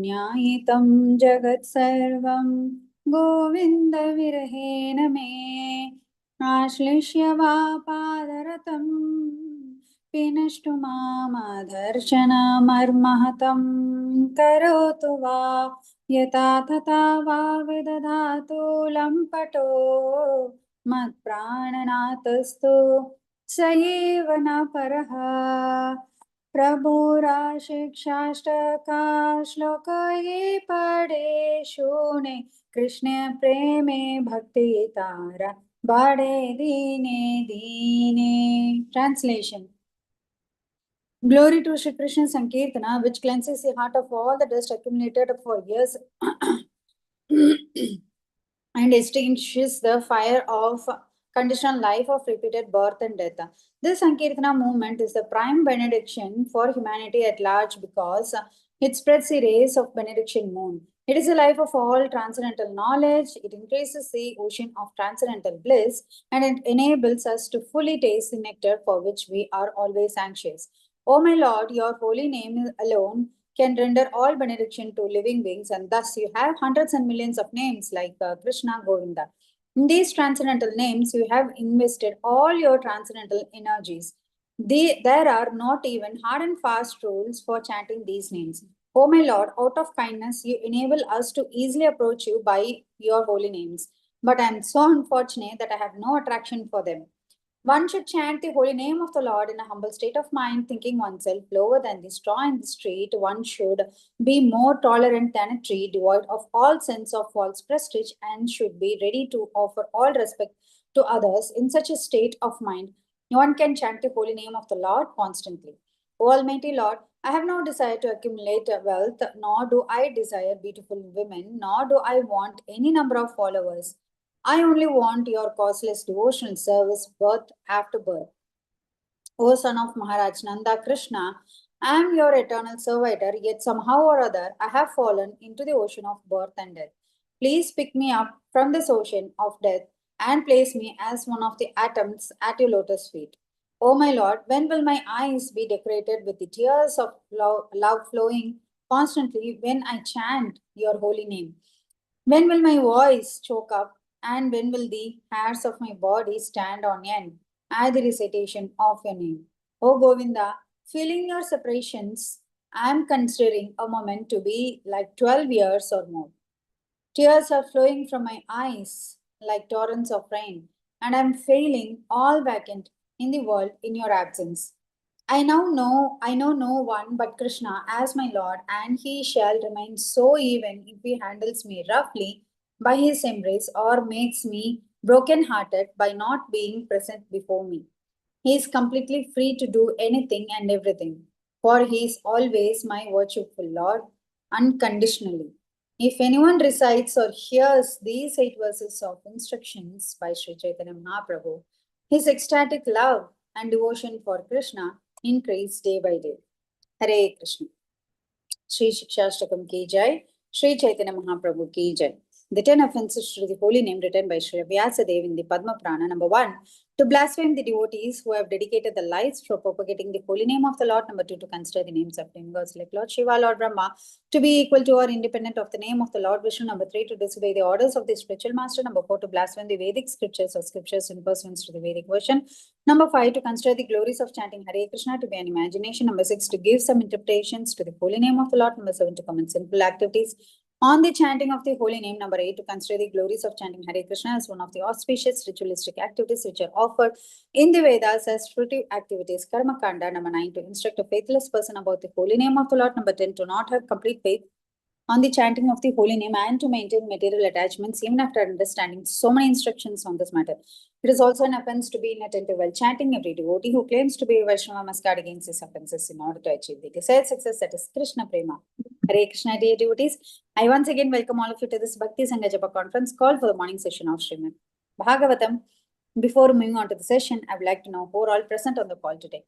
न्यायितं जगत्सर्वं गोविन्दविरहेण मे आश्लिष्य वा पादरतं पिनष्टु मामधर्षणमर्महतं करोतु वा यथा तथा वा विदधातु लम्पटो मत्प्राणनाथस्तु स एव न परः। प्रभुराशिक्षाष्टका श्लोक ये पढ़े शूने कृष्ण प्रेमे भक्ति तारा बड़े दीने दीने। Translation. Glory to Shri Krishna Sankirtana, which cleanses the heart of all the dust accumulated for years and extinguishes the fire of conditional life of repeated birth and death. This Sankirtana movement is the prime benediction for humanity at large because it spreads the rays of benediction moon. It is the life of all transcendental knowledge. It increases the ocean of transcendental bliss and it enables us to fully taste the nectar for which we are always anxious. O my Lord, your holy name alone can render all benediction to living beings, and thus you have hundreds and millions of names like Krishna, Govinda. In these transcendental names, you have invested all your transcendental energies. There are not even hard and fast rules for chanting these names. O my Lord, out of kindness, you enable us to easily approach you by your holy names. But I am so unfortunate that I have no attraction for them. One should chant the holy name of the Lord in a humble state of mind, thinking oneself lower than the straw in the street. One should be more tolerant than a tree, devoid of all sense of false prestige, and should be ready to offer all respect to others. In such a state of mind, one can chant the holy name of the Lord constantly. O Almighty Lord, I have no desire to accumulate wealth, nor do I desire beautiful women, nor do I want any number of followers. I only want your causeless devotional service birth after birth. O son of Maharaj Nanda Krishna, I am your eternal servitor, yet somehow or other I have fallen into the ocean of birth and death. Please pick me up from this ocean of death and place me as one of the atoms at your lotus feet. O my Lord, when will my eyes be decorated with the tears of love flowing constantly when I chant your holy name? When will my voice choke up, and when will the hairs of my body stand on end at the recitation of your name? O Govinda, feeling your separations, I am considering a moment to be like 12 years or more. Tears are flowing from my eyes like torrents of rain, and I am feeling all vacant in the world in your absence. I know no one but Krishna as my Lord, and he shall remain so even if he handles me roughly by his embrace or makes me broken hearted by not being present before me. He is completely free to do anything and everything, for he is always my virtueful Lord, unconditionally. If anyone recites or hears these 8 verses of instructions by Sri Chaitanya Mahaprabhu, his ecstatic love and devotion for Krishna increase day by day. Hare Krishna. Shri Shikshashtakam ki jai, Sri Chaitanya Mahaprabhu ki jai. The 10 offenses to the holy name written by Sri Vyasadeva in the Padma Purana. Number 1, to blaspheme the devotees who have dedicated their lives for propagating the holy name of the Lord. Number 2, to consider the names of demigods like Lord Shiva, Lord Brahma, to be equal to or independent of the name of the Lord Vishnu. Number 3, to disobey the orders of the spiritual master. Number 4, to blaspheme the Vedic scriptures or scriptures in pursuance to the Vedic version. Number 5, to consider the glories of chanting Hare Krishna to be an imagination. Number 6, to give some interpretations to the holy name of the Lord. Number 7, to commit simple activities on the chanting of the holy name. Number 8, to consider the glories of chanting Hare Krishna as one of the auspicious ritualistic activities which are offered in the Vedas as fruitive activities, Karma Kanda. Number 9, to instruct a faithless person about the holy name of the Lord. Number 10, to not have complete faith on the chanting of the holy name and to maintain material attachments even after understanding so many instructions on this matter. It is also an offense to be inattentive while chanting. Every devotee who claims to be a Vaishnava must guard against these offenses in order to achieve the desired success, that is Krishna Prema. Hare Krishna, dear devotees. I once again welcome all of you to this Bhakti Sangha Japa conference call for the morning session of Srimad Bhagavatam. Before moving on to the session, I would like to know who are all present on the call today.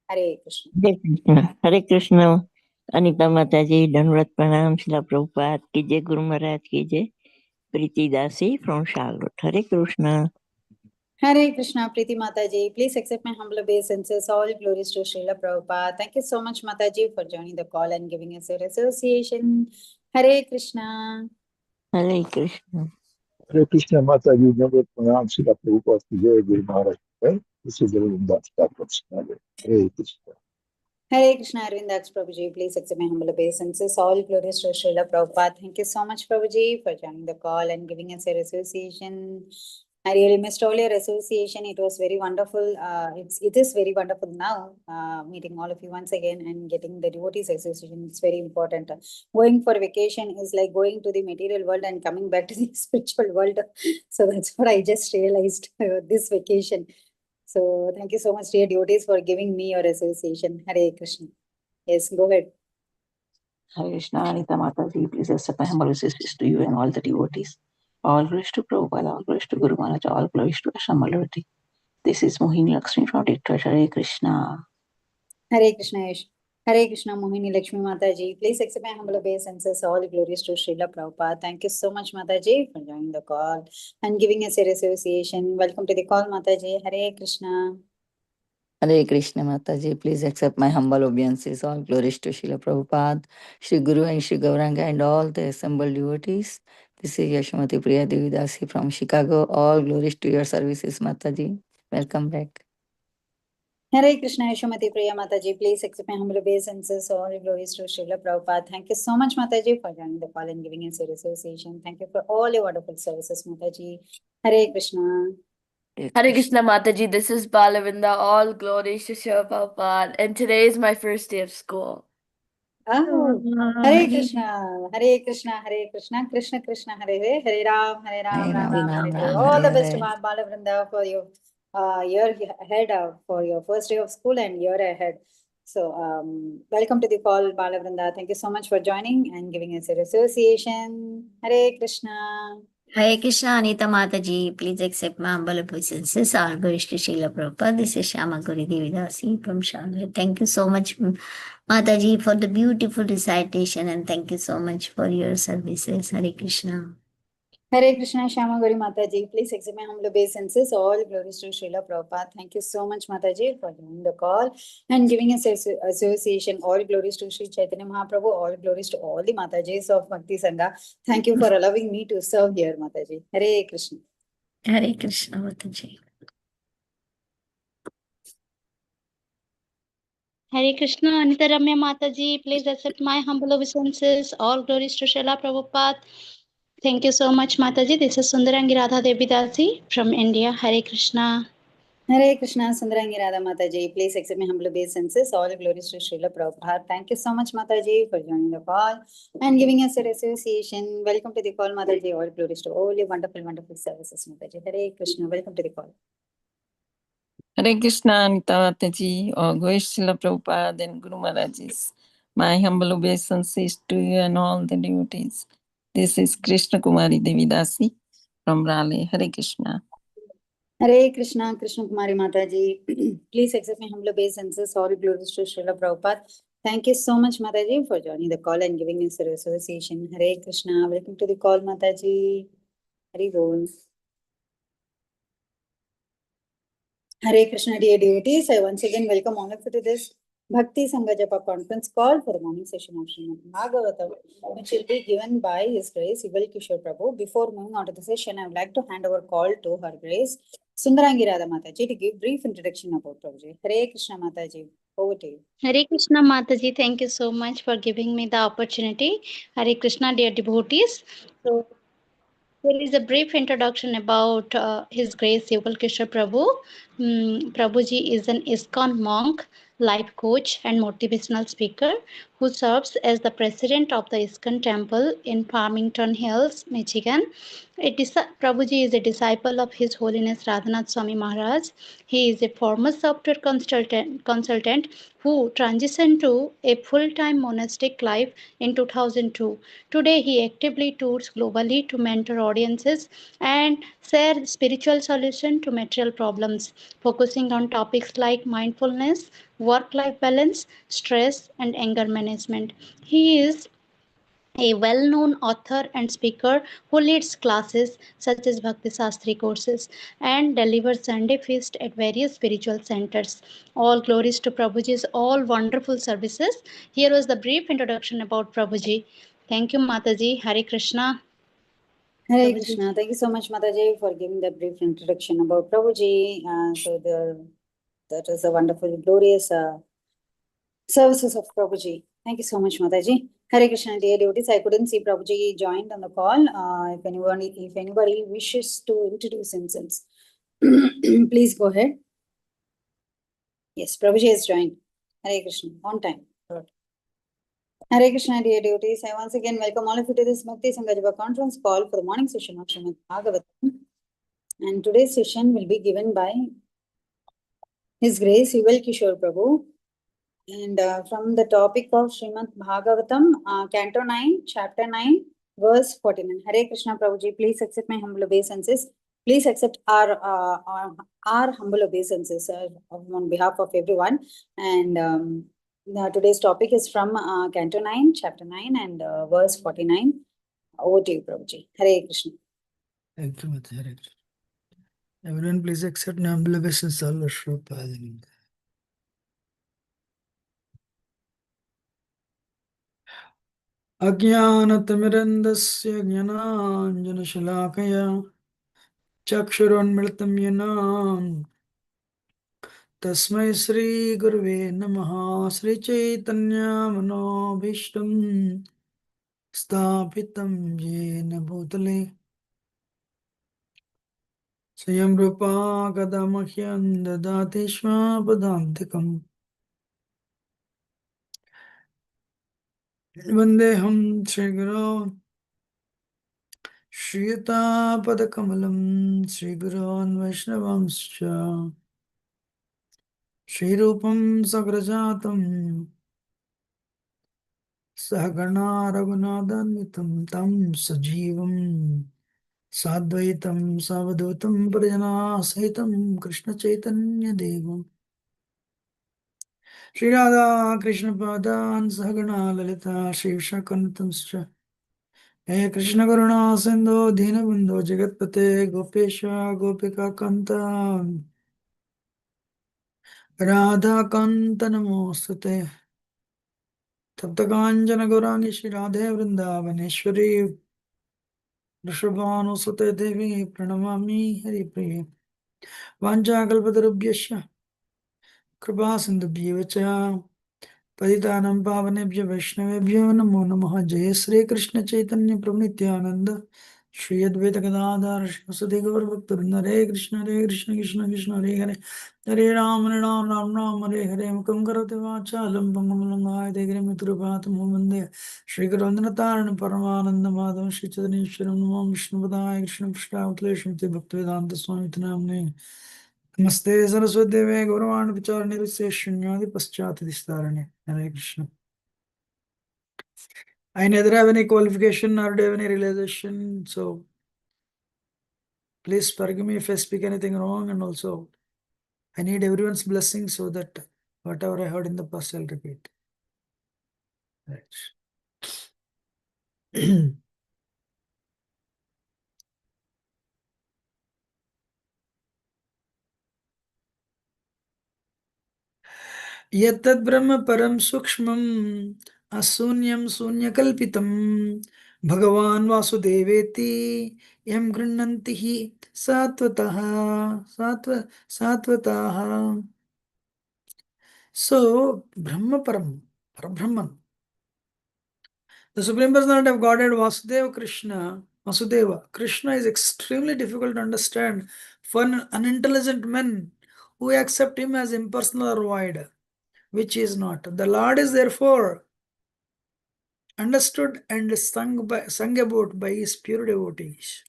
Hare Krishna. Hare Krishna. Hare Krishna. Anita माता जी, धन्यवाद, प्रणाम, शिला प्रभुपाद की जय, गुरु महाराज की जय। प्रीति दासी from Charlotte. Hare Krishna. Hare Krishna, Preeti Mataji. Please accept my humble obeisances. All glories to Srila Prabhupada. Thank you so much, Mataji, for joining the call and giving us your association. Hare Krishna. Hare Krishna. Hare Krishna Mata ji, Namaste Pranam Srila Prabhupada ki Jai Guru Maharaj. This is the Vrindavan start from Srimad. Hare Krishna. Hare Krishna, Arvindax Prabhuji. Please accept my humble obeisances. All glories to Srila Prabhupada. Thank you so much, Prabhuji, for joining the call and giving us your association. I really missed all your association. It was very wonderful. It is very wonderful now, meeting all of you once again and getting the devotees association. It's very important. Going for vacation is like going to the material world and coming back to the spiritual world. So that's what I just realized this vacation. So thank you so much, dear devotees, for giving me your association. Hare Krishna. Yes, go ahead. Hare Krishna, Anita Mataji, please accept my humble wishes to you and all the devotees. All glories to Prabhupada, all glories to Guru Maharaj, all glories to Ashammalurti. This is Mohini Lakshmi from Detroit. Hare Krishna. Hare Krishna, Yesh. Hare Krishna, Mohini Lakshmi Mataji. Please accept my humble obeisances. All glories to Srila Prabhupada. Thank you so much, Mataji, for joining the call and giving us your association. Welcome to the call, Mataji. Hare Krishna. Hare Krishna Mataji, please accept my humble obeisances. All glories to Srila Prabhupada, Shri Guru and Shri Gauranga and all the assembled devotees. This is Yashmati Priya Devidasi from Chicago. All glories to your services, Mataji. Welcome back. Hare Krishna, Yashmati Priya Mataji. Please accept my humble obeisances. All glories to Srila Prabhupada. Thank you so much, Mataji, for joining the call and giving us your association. Thank you for all your wonderful services, Mataji. Hare Krishna. Hare Krishna Mataji, this is Balavinda. All glories to Shiva Prabhupada. And today is my first day of school. Oh, Hare Krishna, Hare Krishna, Hare Krishna, Krishna Krishna, Hare Hare, Hare Ram, Hare Ram, Ram Ram, Hare Hare. All the best, Bala Vrinda, for your year ahead, for your first day of school and year ahead. So, welcome to the call, Bala Vrinda. Thank you so much for joining and giving us your association. Hare Krishna. Hare Krishna, Anita Mataji, please accept my humble obeisances. All glories to Srila Prabhupada. This is Shama Gauri Devidasi from Shanghai. Thank you so much, Mataji, for the beautiful recitation, and thank you so much for your services. Hare Krishna. Hare Krishna, Shama Gauri Mataji. Please accept my humble obeisances. All glories to Srila Prabhupada. Thank you so much, Mataji, for joining the call and giving us association. All glories to Sri Chaitanya Mahaprabhu. All glories to all the Matajis of Bhakti Sangha. Thank you for allowing me to serve here, Mataji. Hare Krishna. Hare Krishna, Mataji. Hare Krishna, Anita Ramya Mataji, please accept my humble obeisances. All glories to Srila Prabhupada. Thank you so much, Mataji. This is Sundarangi Radha Devidasi from India. Hare Krishna. Hare Krishna, Sundarangi Radha Mataji. Please accept my humble obeisances. All glories to Srila Prabhupada. Thank you so much, Mataji, for joining the call and giving us your association. Welcome to the call, Mataji. All glories to all your wonderful, wonderful services, Mataji. Hare Krishna. Welcome to the call. Hare Krishna, Anita Mataji, all glories to Srila Prabhupada and Guru Maharajis. My humble obeisances to you and all the devotees. This is Krishna Kumari Devidasi from Raleigh. Hare Krishna. Hare Krishna, Krishna Kumari Mataji. Please accept my humble obeisances. All glories to Srila Prabhupada. Thank you so much, Mataji, for joining the call and giving us your association. Hare Krishna. Welcome to the call, Mataji. Hare Bol. Hare Krishna, dear devotees. I once again welcome all of you to this Bhakti Sangha Japa conference call for the morning session of Srimad Bhagavatam, which will be given by His Grace Yugal Kishore Prabhu. Before moving on to the session, I would like to hand over call to Her Grace Sundarangi Radha Mataji to give brief introduction about Prabhuji. Hare Krishna Mataji, over to you. Hare Krishna Mataji, thank you so much for giving me the opportunity. Hare Krishna, dear devotees. So, there is a brief introduction about His Grace Yugal Kishore Prabhu. Prabhuji is an ISKCON monk, life coach, and motivational speaker who serves as the president of the ISKCON temple in Farmington Hills, Michigan. Prabhuji is a disciple of His Holiness Radhanath Swami Maharaj. He is a former software consultant who transitioned to a full-time monastic life in 2002. Today, he actively tours globally to mentor audiences and share spiritual solutions to material problems, focusing on topics like mindfulness, work-life balance, stress, and anger management. He is a well-known author and speaker who leads classes such as Bhakti Sastri courses and delivers Sunday feast at various spiritual centers. All glories to Prabhuji's all wonderful services. Here was the brief introduction about Prabhuji. Thank you, Mataji. Hare Krishna. Hare Prabhuji. Krishna. Thank you so much, Mataji, for giving the brief introduction about Prabhuji. That is a wonderful, glorious services of Prabhuji. Thank you so much, Mataji. Hare Krishna, dear devotees. I couldn't see Prabhuji joined on the call. If anybody wishes to introduce themselves, please go ahead. Yes, Prabhuji has joined. Hare Krishna, on time. Good. Hare Krishna, dear devotees. I once again welcome all of you to this Bhakti Sangha conference call for the morning session of Srimad Bhagavatam. And today's session will be given by His Grace Yugal Kishore Prabhu. And from the topic of Srimad Bhagavatam, Canto 9, Chapter 9, verse 49. Hare Krishna Prabhuji, please accept my humble obeisances. Please accept our humble obeisances on behalf of everyone. And today's topic is from Canto 9, Chapter 9, and verse 49. Over to you, Prabhuji. Hare Krishna. Thank you, Mata. Hare Krishna. Everyone, please accept my humble obeisances. All Prabhupada. अज्ञानतिमिरन्दस्य ज्ञानाञ्जनशलाकया चक्षुरुन्मिलितं येन तस्मै श्रीगुरुवे नमः। श्रीचैतन्यमनोभीष्टं स्थापितं येन भूतले स्वयं रूपा कदा मह्यं ददाति स्वापदान्तिकम्। वन्देऽहं श्रीगुरो श्रीयुतापदकमलं श्रीगुरोन् वैष्णवांश्च श्रीरूपं सग्रजातं सहगणा रघुनाथान्वितं तं सजीवं साद्वैतं सावधूतं परिजनासहितं कृष्णचैतन्यदेवं श्रीराधा कृष्णपादान् सहगणा ललिता श्रीविशाखन्वितंश्च हे कृष्णकरुणा सिन्धो दीनबन्धो जगत्पते गोपेश गोपिकान्त राधाकान्त नमोऽस्तुते। तप्तकाञ्चन गौराङ्गी श्रीराधे वृन्दावनेश्वरी वृषभानुसुते देवी प्रणमामि हरिप्रिये। वाञ्छाकल्पतरुभ्यश्च कृपा सिन्धुभ्येव च पतितानां पावनेभ्यो वैष्णवेभ्यो नमो नमः। जय श्रीकृष्ण चैतन्य प्रभु नित्यानन्द श्री अद्वैत गदाधर श्रीवासुदेव गौरभक्तवृन्द। हरे कृष्ण कृष्ण कृष्ण हरे हरे हरे राम राम हरे हरे। मुखं करोति वाचालं पङ्गुं लङ्घयते गिरिं यत्कृपातमहं वन्दे श्रीगुरुवन्दनतारिणं परमानन्द माधवं श्रीचतनीश्वरं नमो विष्णुपदाय कृष्णपृष्ठावक्लेशं भक्तिवेदान्त स्वामिति नाम्ने। नमस्ते सरस्वती देवे गौरवाणी विचारणे शून्यादि पश्चात दिस्तारणे। Hare Krishna. I neither have any qualification nor do I have any realization, so please forgive me if I speak anything wrong, and also I need everyone's blessing so that whatever I heard in the past I'll repeat. Right. यत्तद् ब्रह्म परं सूक्ष्मम् अशून्यं शून्यकल्पितं भगवान् वासुदेवेति यं गृह्णन्ति हि सात्वतः सात्वताः। So Brahma Param, Parabrahman, the Supreme Personality of Godhead Vasudeva Krishna, Vasudeva, Krishna is extremely difficult to understand for an unintelligent man who accept him as impersonal or void, which is not. The Lord is therefore understood and sung about by his pure devotees.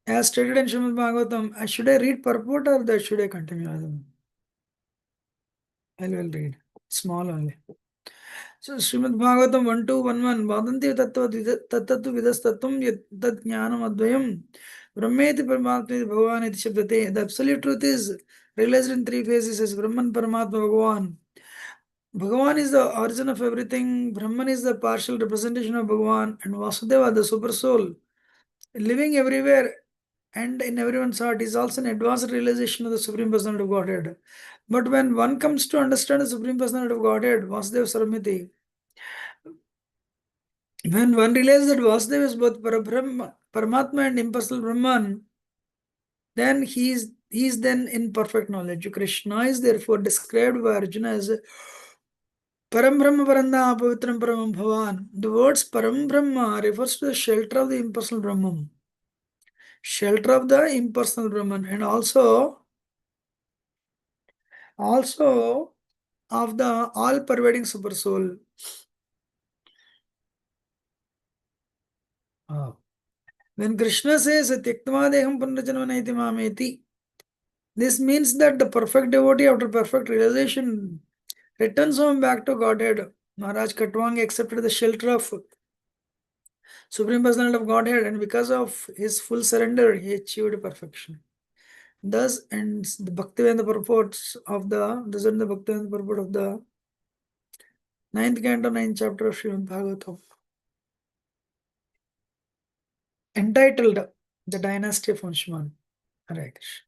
As stated in Srimad Bhagavatam, should I read purport or that should I continue? I will read. Small only. So Srimad Bhagavatam 1.2.11 Vadanti tattva vidastatvam yad jnanam advayam brahmeti paramatmeti bhagavan iti shabdate. The absolute truth is realized in three phases as Brahman, Paramatma, Bhagavan. Bhagavan is the origin of everything. Brahman is the partial representation of Bhagavan, and Vasudeva, the super soul, living everywhere and in everyone's heart, is also an advanced realization of the Supreme Personality of Godhead. But when one comes to understand the Supreme Personality of Godhead, Vasudeva Saramiti, when one realizes that Vasudeva is both Paramatma and impersonal Brahman, then he is then in perfect knowledge. Krishna is therefore described by Arjuna as Param Brahma Paranda Pavitram Paramam Bhavan. The words Param Brahma refers to the shelter of the impersonal Brahman. Shelter of the impersonal Brahman, and also of the all-pervading super soul. When Krishna says Tyaktamadeham Punrajanavanaiti Mameti, this means that the perfect devotee after perfect realization returns home back to Godhead. Maharaj Katwang accepted the shelter of Supreme Personality of Godhead, and because of his full surrender, he achieved perfection. Thus ends the Bhaktivedanta purports of the purport of the 9th canto, 9th chapter of Srimad Bhagavatam, entitled The Dynasty of Anshuman. Hare Krishna.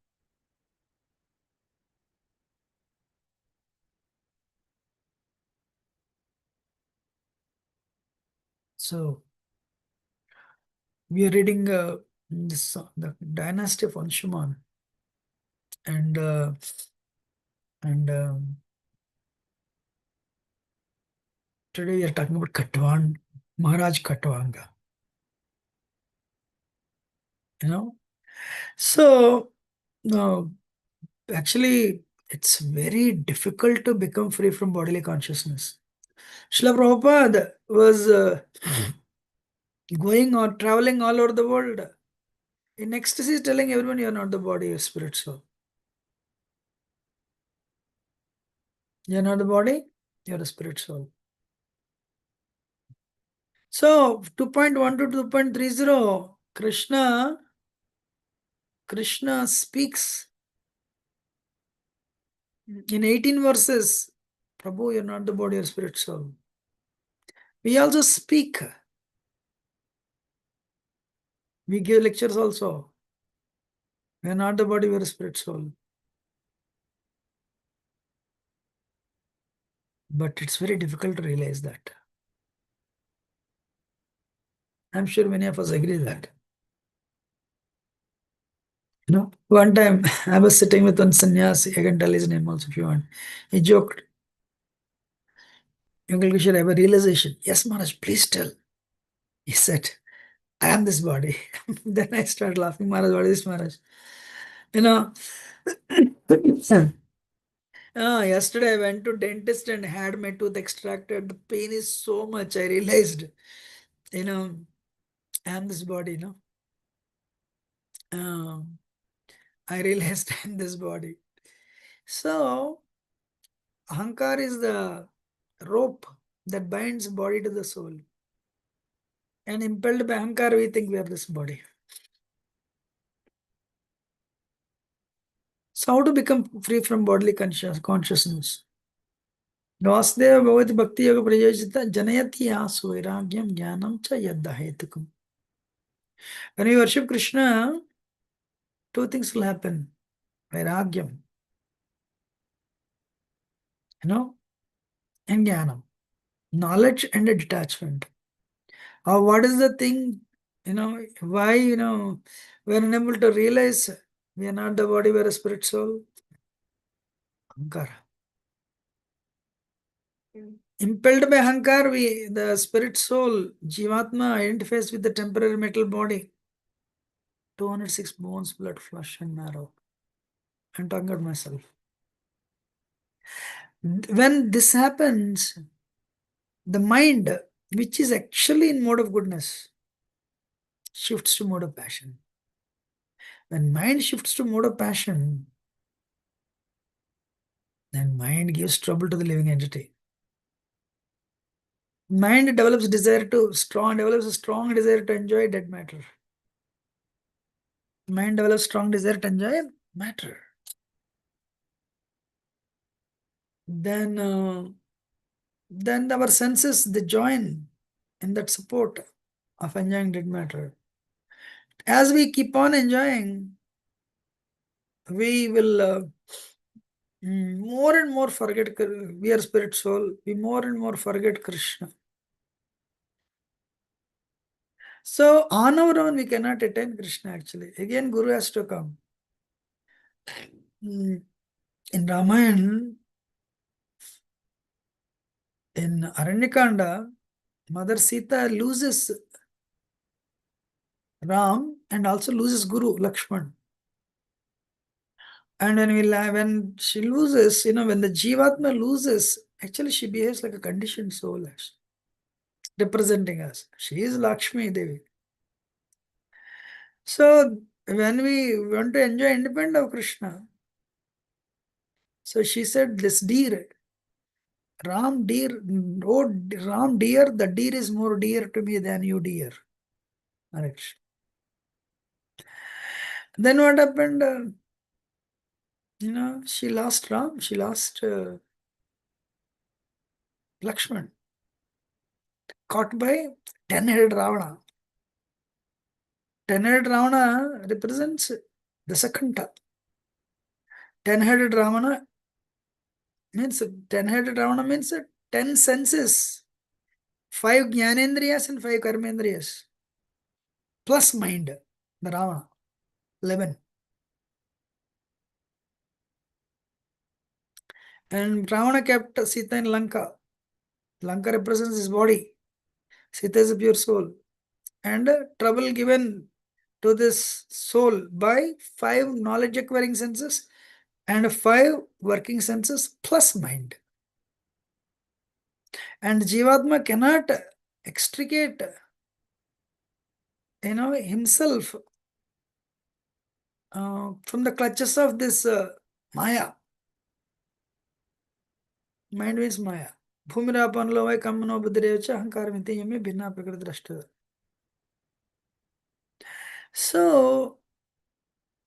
So, we are reading the Dynasty of Anshuman, and today we are talking about Katwan, Maharaj Katwanga. So now actually it's very difficult to become free from bodily consciousness. Srila Prabhupada was going or traveling all over the world in ecstasy, telling everyone, you are not the body, you are spirit soul. You are not the body, you are the spirit soul. So 2.1 to 2.30, Krishna speaks in 18 verses. Prabhu, you are not the body, you are spirit soul. We also speak. We give lectures also. We are not the body, we are a spirit soul. But it's very difficult to realize that. I'm sure many of us agree that. One time I was sitting with one sannyasi, I can tell his name also if you want. He joked, Yugal, we should have a realization. Yes, Maharaj, please tell. He said, I am this body. Then I started laughing, Maharaj, what is this, Maharaj? Yesterday I went to dentist and had my tooth extracted. The pain is so much. I realized, I am this body, I realized I am this body. So, Ahankar is the rope that binds body to the soul. And impelled by Ahankar, we think we are this body. So, how to become free from bodily consciousness? Vasudeva Bhagavati Bhakti Yoga Prayojita Janayati Asu Vairagyam Jnanam Cha Yadda Hetukum. When we worship Krishna, two things will happen. Vairagyam, and Jnanam. Knowledge and a detachment. What is the thing, why, we're unable to realize we are not the body, we are a spirit soul? Ahankara. Impelled by Ahankar, the spirit soul, Jivatma, identifies with the temporary metal body. 206 bones, blood, flesh, and marrow. I'm talking about myself. When this happens, the mind, which is actually in mode of goodness, shifts to mode of passion. When mind shifts to mode of passion, then mind gives trouble to the living entity. Mind develops a strong desire to enjoy dead matter. Mind develops strong desire to enjoy matter. Then then our senses, they join in that support of enjoying dead matter. As we keep on enjoying, we will more and more forget, we are spirit soul, we more and more forget Krishna. So on our own, we cannot attain Krishna actually. Again, Guru has to come. In Ramayana, in Aranyakanda, Mother Sita loses Ram and also loses Guru, Lakshman. And when she loses, when the Jivatma loses, actually she behaves like a conditioned soul, representing us. She is Lakshmi Devi. So when we want to enjoy independence of Krishna, so she said, this deer, Ram dear, oh Ram dear, the deer is more dear to me than you dear. Then what happened? She lost Ram, she lost Lakshman, caught by 10-headed Ravana. 10-headed Ravana represents the Sakanta. 10-headed Ravana means 10 senses, 5 Jnanendriyas and 5 Karmendriyas, plus mind, the Ravana, 11. And Ravana kept Sita in Lanka. Lanka represents his body. Sita is a pure soul. And trouble given to this soul by 5 knowledge acquiring senses and 5 working senses plus mind. And Jivatma cannot extricate himself from the clutches of this Maya. Mind means Maya. Bhumirapanlo vai kammano buddhirevacha ahankaramite yame bhinna prakriti. So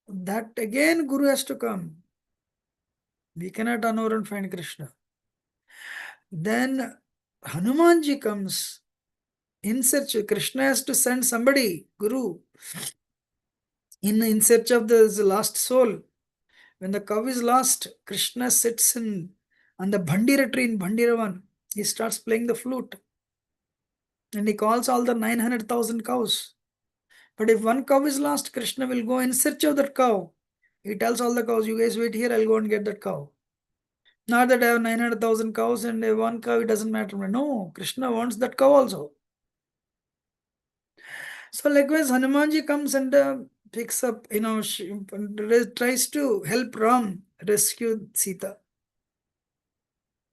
that again Guru has to come. We cannot on our own find Krishna. Then Hanumanji comes in search. Krishna has to send somebody, Guru, in search of the lost soul. When the cow is lost, Krishna sits on the Bhandira tree in Bhandiravan. He starts playing the flute. And he calls all the 900,000 cows. But if one cow is lost, Krishna will go in search of that cow. He tells all the cows, you guys wait here, I'll go and get that cow. Not that I have 900,000 cows and one cow, it doesn't matter. No, Krishna wants that cow also. So likewise, Hanumanji comes and picks up, tries to help Ram rescue Sita.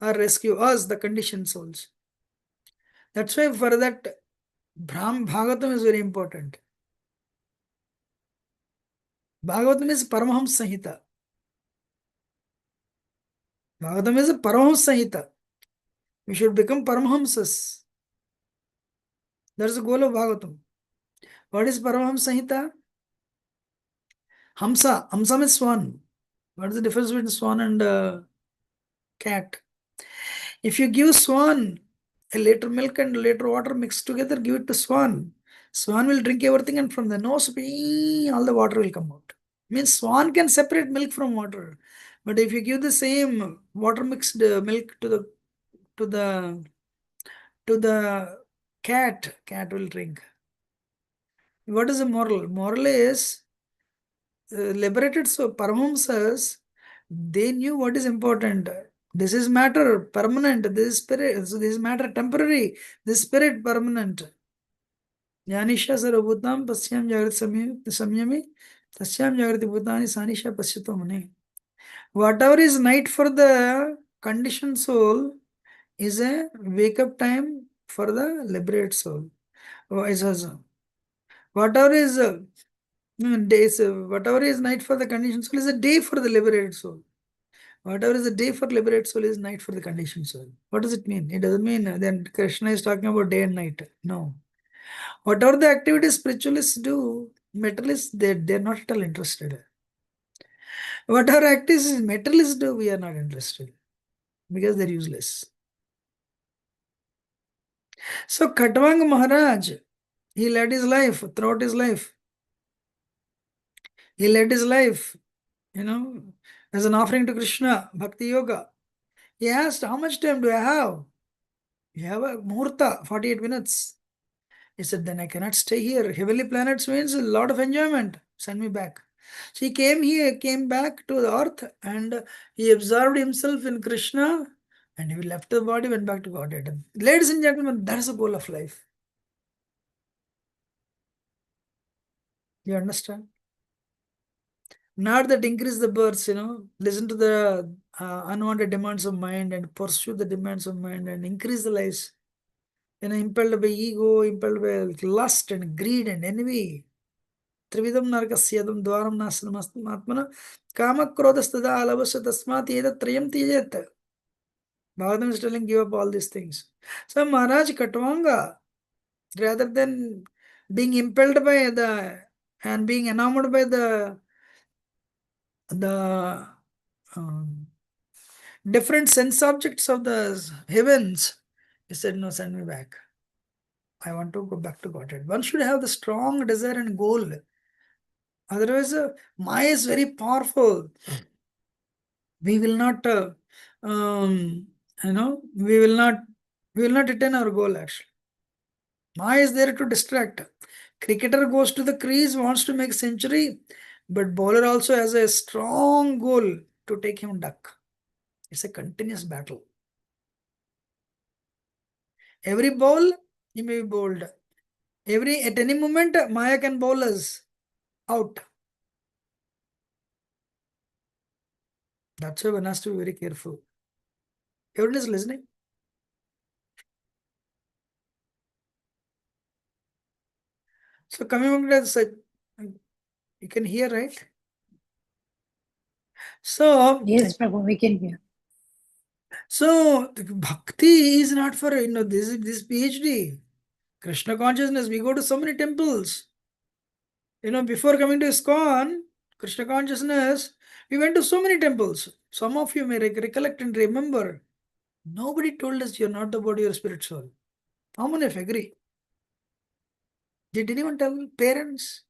Or rescue us, the conditioned souls. That's why for that, Bhagavatam is very important. Bhagavatam is Paramahams Sanhita. Bhagavatam is a Paramahams Sanhita. We should become Paramahamsas. That's the goal of Bhagavatam. What is Paramahams Sanhita? Hamsa. Hamsa means swan. What is the difference between swan and cat? If you give swan a liter milk and a liter water mixed together, give it to swan. Swan will drink everything and from the nose, all the water will come out. Means swan can separate milk from water. But if you give the same water mixed milk to the cat will drink. What is the moral? Moral is liberated so Paramahamsas, they knew what is important. This is matter permanent. This is spirit. So this is matter temporary. This spirit permanent. Jnanisha sarvabhutam pasyam jagrati samyami tasyam jagrati bhutani sanisha pasyato mane. Whatever is night for the conditioned soul is a wake up time for the liberated soul. Whatever is days, whatever is night for the conditioned soul is a day for the liberated soul. Whatever is a day for liberated soul is night for the conditioned soul. What does it mean? It doesn't mean then Krishna is talking about day and night. No. Whatever the activities spiritualists do, materialists, they're not at all interested. Whatever activities materialists do, we are not interested because they're useless. So Khatwang Maharaj, he led his life throughout his life. He led his life, as an offering to Krishna, Bhakti Yoga. He asked, how much time do I have? You have a muhurta, 48 minutes. He said, then I cannot stay here. Heavenly planets means a lot of enjoyment. Send me back. So he came back to the earth, and he observed himself in Krishna, and he left the body, went back to Godhead. Ladies and gentlemen, that is the goal of life. You understand? Not that increase the births, listen to the unwanted demands of mind and pursue the demands of mind and increase the lives. Impelled by ego, impelled by lust and greed and envy. Trividam narkasyadam dwaram nasanamastamatmana kamakrodastada alavasya tasmat edat trayam tijat. Bhagavatam is telling, give up all these things. So Maharaj Khatwanga, rather than being impelled by and being enamored by the different sense objects of the heavens, he said, no, send me back. I want to go back to Godhead. One should have the strong desire and goal. Otherwise, Maya is very powerful. We will not, we will not attain our goal actually. Maya is there to distract. Cricketer goes to the crease, wants to make century, but bowler also has a strong goal to take him duck. It's a continuous battle. Every ball, he may be bowled. At any moment, Maya can bowl us out. That's why one has to be very careful. Everyone is listening? So coming back to that, you can hear, right? So yes, Prabhu, we can hear. So bhakti is not for this PhD. Krishna consciousness. We go to so many temples. Before coming to ISKCON, Krishna consciousness, we went to so many temples. Some of you may recollect and remember. Nobody told us you're not the body, you're spirit soul. How many of you agree? Did anyone tell parents?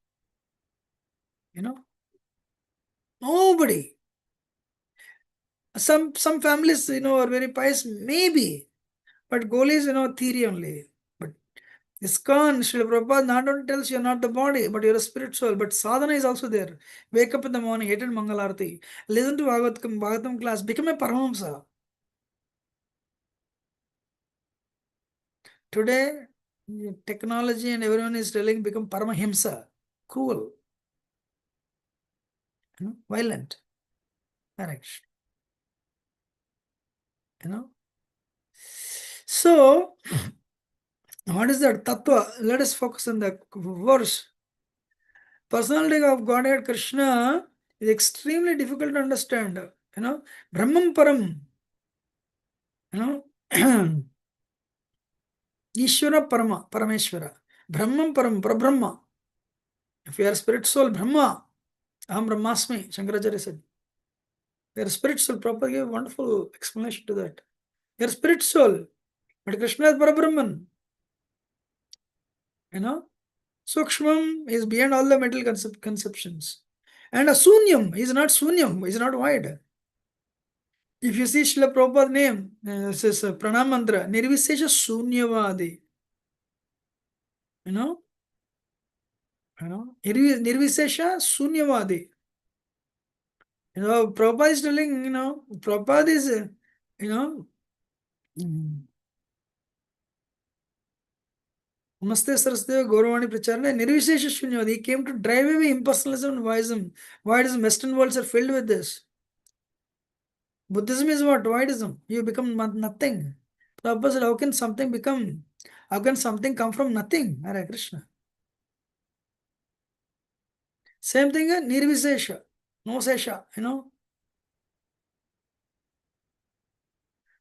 Nobody. Some families, are very pious, maybe. But goal is, theory only. But ISKCON, Srila Prabhupada not only tells you're not the body, but you're a spirit soul. But sadhana is also there. Wake up in the morning, attend Mangalarti, listen to Bhagavatam class, become a Paramahamsa. Today, technology and everyone is telling become Paramahimsa. Cruel. Violent. Correct. So, what is that tattva? Let us focus on the verse. Personality of Godhead Krishna is extremely difficult to understand. Brahman Param. Ishvara Parama, Parameshvara. Brahman Param, Parabrahma. If you are spirit soul, Brahma. Aham Brahmasmi, Shankaracharya said. You are spirit soul, Prabhupada gave a wonderful explanation to that. You are spirit soul, but Krishna is Parabrahman. Sukshmam is beyond all the mental conceptions. And a Sunyam is not Sunyam, is not void. If you see Srila Prabhupada's name, says Pranam Mantra, Nirvisesha Sunyavadi. Nirvisesha Sunyavadi. Prabhupada is telling, Prabhupada is, Namaste Sarasdeva Gauravani Pracharana, Nirvisesha Sunyavadi. He came to drive away impersonalism and voidism. Voidism, Western worlds are filled with this. Buddhism is what? Voidism. You become nothing. Prabhupada said, how can something come from nothing? Hare Krishna. Same thing, Nirvisesha. No Sesha,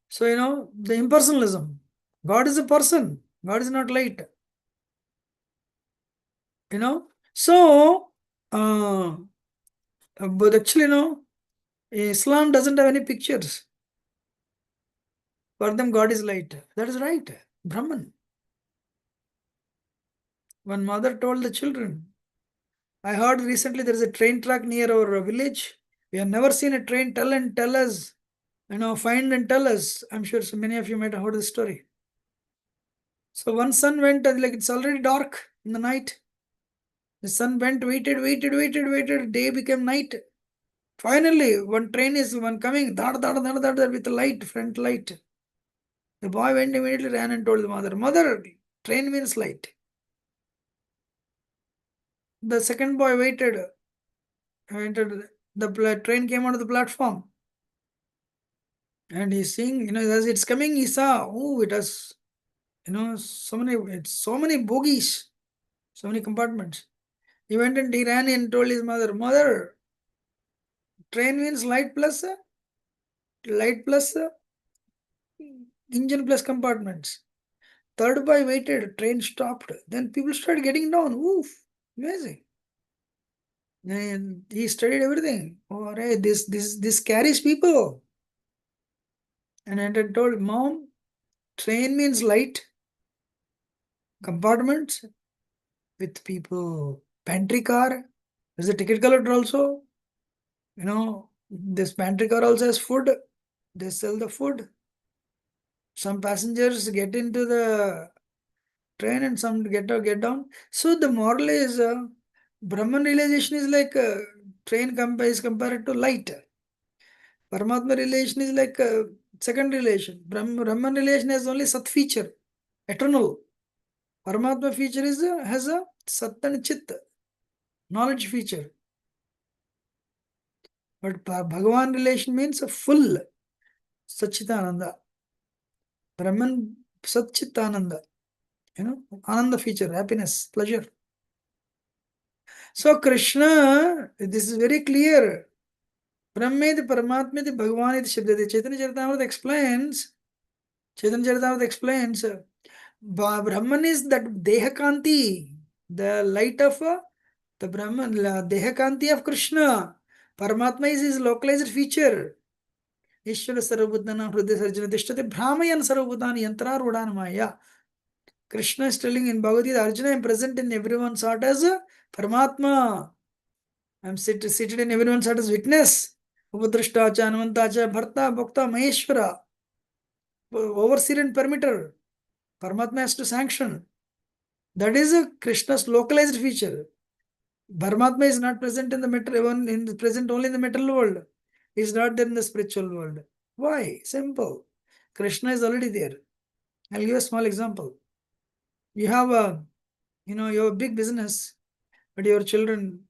So, the impersonalism. God is a person. God is not light. So, but actually, Islam doesn't have any pictures. For them, God is light. That is right. Brahman. One mother told the children, I heard recently there is a train track near our village. We have never seen a train. Tell us, find and tell us. I'm sure so many of you might have heard the story. So one son went, like it's already dark in the night. The son went, waited. Day became night. Finally, one train is coming, with a light, front light. The boy went immediately, ran and told the mother, Mother, train means light. The second boy waited. The train came onto the platform. And he's seeing, as it's coming, he saw, it has, so many bogies, so many compartments. He went and he ran and told his mother, Mother, train means light plus engine plus compartments. Third boy waited, train stopped. Then people started getting down. Oof, amazing. And he studied everything. Oh, right, this carries people. And I had told, Mom, train means light, compartments with people, pantry car. There's a ticket collector also. This pantry car also has food. They sell the food. Some passengers get into the train and some get down. So the moral is Brahman realization is like train is compared to light. Paramatma relation is like second relation. Brahman relation has only Sat feature, eternal. Paramatma feature has a Sat and Chit, knowledge feature. But Bhagavan relation means a full Satchitananda. Brahman Satchitananda. Ananda feature, happiness, pleasure. So Krishna, this is very clear. Brahmedi Paramatmedi Bhagavan iti Shabdati. Chaitanya Charitamrita explains, Brahman is that Dehakanti, the light of the Brahman, Dehakanti of Krishna. Paramatma is his localized feature. Ishvara Sarvabhutana Hridaya Sarjana Tishtati Brahmayan Sarvabhutani Yantra Rodana Maya. Krishna is telling in Bhagavad Gita, Arjuna, I am present in everyone's heart as a Paramatma. I am seated in everyone's heart as witness. Upadrashtacha, Anumantacha, Bharta, Bhakta, Maheshwara. Overseer and permitter. Paramatma has to sanction. That is a Krishna's localized feature. Paramatma is not present in the material, present only in the material world. He is not there in the spiritual world. Why? Simple. Krishna is already there. I'll give a small example. You have you have a big business, but your children,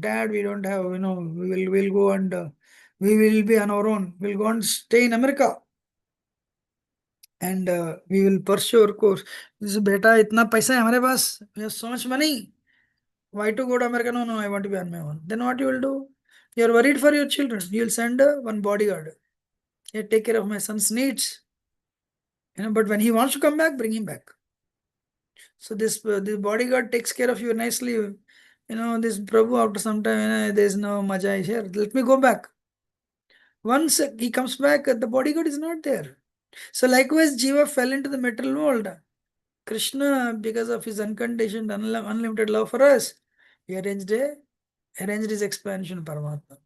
Dad, we don't have, we'll go and we will be on our own. We'll go and stay in America. And we will pursue our course. This is beta, itna paisa hai hamare paas. We have so much money. Why to go to America? No, I want to be on my own. Then what you will do? You are worried for your children. You will send one bodyguard. Hey, take care of my son's needs. But when he wants to come back, bring him back. So this bodyguard takes care of you nicely. This Prabhu, after some time, there is no maja here. Let me go back. Once he comes back, the bodyguard is not there. So likewise, Jiva fell into the material world. Krishna, because of his unconditioned, unlimited love for us, he arranged his expansion, Paramatma.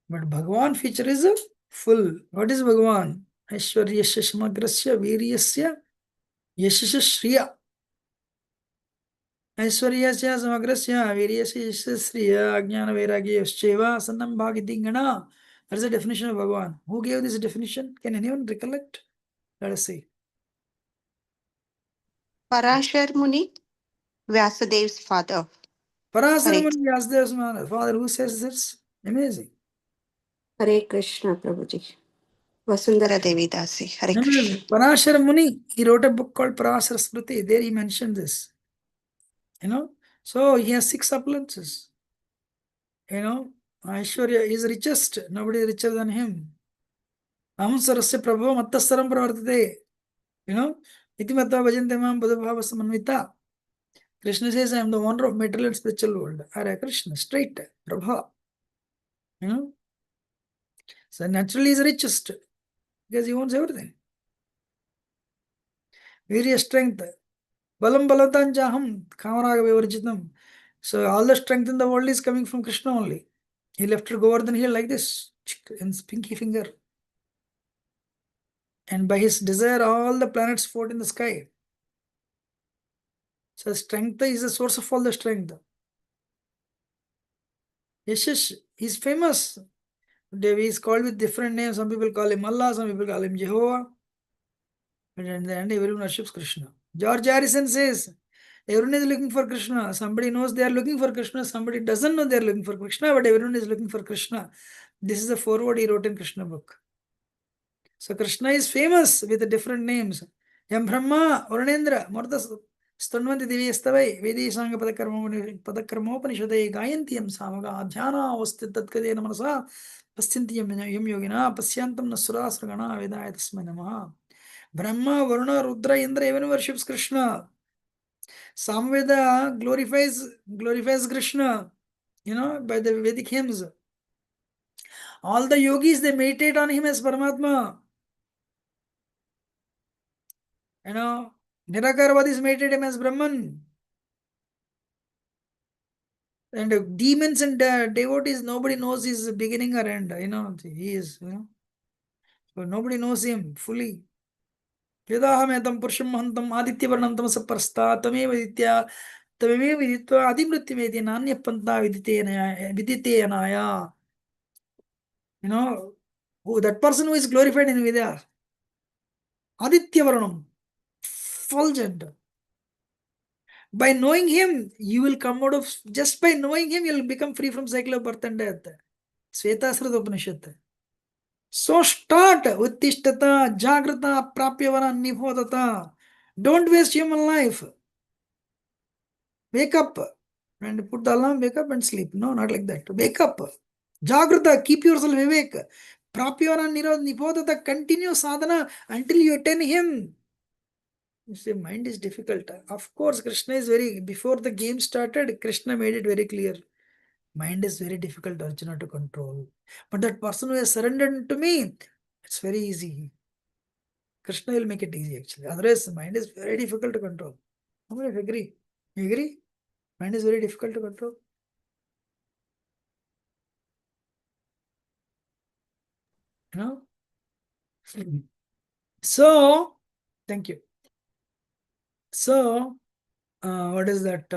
But Bhagavan feature is full. What is Bhagavan? Aishwaryasya Shamagrasya Viryasya Yashasya Shriya. Aishwaryasya Samagrasya Viryasya Yashasya Shriya Ajnana Vairagya Yascheva Sannam Bhagidingana. That is the definition of Bhagavan. Who gave this definition? Can anyone recollect? Let us see. Parashar Muni, Vyasadev's father. Parashar Muni, Vyasadev's father. Who says this? Amazing. Hare Krishna, Prabhuji. Vasundhara Devi Dasi. Hare Krishna. Parashar Muni, he wrote a book called Parashar Smriti. There he mentioned this. So he has 6 appliances. Aishwarya is richest. Nobody is richer than him. Aham sarasya prabhu mattasaram pravartate. Iti matta bhajante mam buddhabhava samanvita. Krishna says, I am the owner of material and spiritual world. Hare Krishna, straight, Prabha. So naturally he is richest because he owns everything. Various strength. Balam balatanjaham, kamaraga vivarjitam. So all the strength in the world is coming from Krishna only. He left Govardhan here like this, in pinky finger. And by his desire, all the planets float in the sky. So strength is the source of all the strength. Yeshish, he's famous. Devi is called with different names. Some people call him Allah, some people call him Jehovah. But in the end, everyone worships Krishna. George Harrison says, everyone is looking for Krishna. Somebody knows they are looking for Krishna. Somebody doesn't know they are looking for Krishna, but everyone is looking for Krishna. This is the foreword he wrote in Krishna book. So Krishna is famous with the different names. Yam Brahma, Varunendra, Mardas, Stanvanti Divyasthavai, Vedi Sanga Padakarmopanishadai, Gayantiyam Samaga, Dhyana, Vastitatkadeya Namanasa, Pastintiyam Yam Yogina, Pasyantam Nasurasragana, Vedayatasmai Namaha. Brahma, Varuna, Rudra, Indra, even worships Krishna. Samveda glorifies Krishna, by the Vedic hymns. All the yogis, they meditate on him as Paramatma. Nirakarvadis meditate him as Brahman. And demons and devotees, nobody knows his beginning or end. He is, so nobody knows him fully. Yadahametam Purusham Mahantam Aditya Varnam Tamasa Prastha Tameva Viditya Tameva Viditva Adimrutimeti Nanya Panta Vidite Anaya. That person who is glorified in Vedas. Aditya Varnam. Fulgent. By knowing him, you will come out of, just by knowing him, you will become free from cycle of birth and death. Svetasrata Upanishad. So start Uttishtata, Jagrata, Prapyavana, Nibhodata. Don't waste human life. Wake up and put the alarm, wake up and sleep. No, not like that. Wake up. Jagrata, keep yourself awake. Prapyavana, Nibhodata, continue sadhana until you attain him. You say, mind is difficult. Of course, Krishna is before the game started, Krishna made it very clear. Mind is very difficult, Arjuna, to control. But that person who has surrendered to me, it's very easy. Krishna will make it easy, actually. Otherwise, mind is very difficult to control. How many of you agree? You agree? Mind is very difficult to control. So, thank you. So, what is that?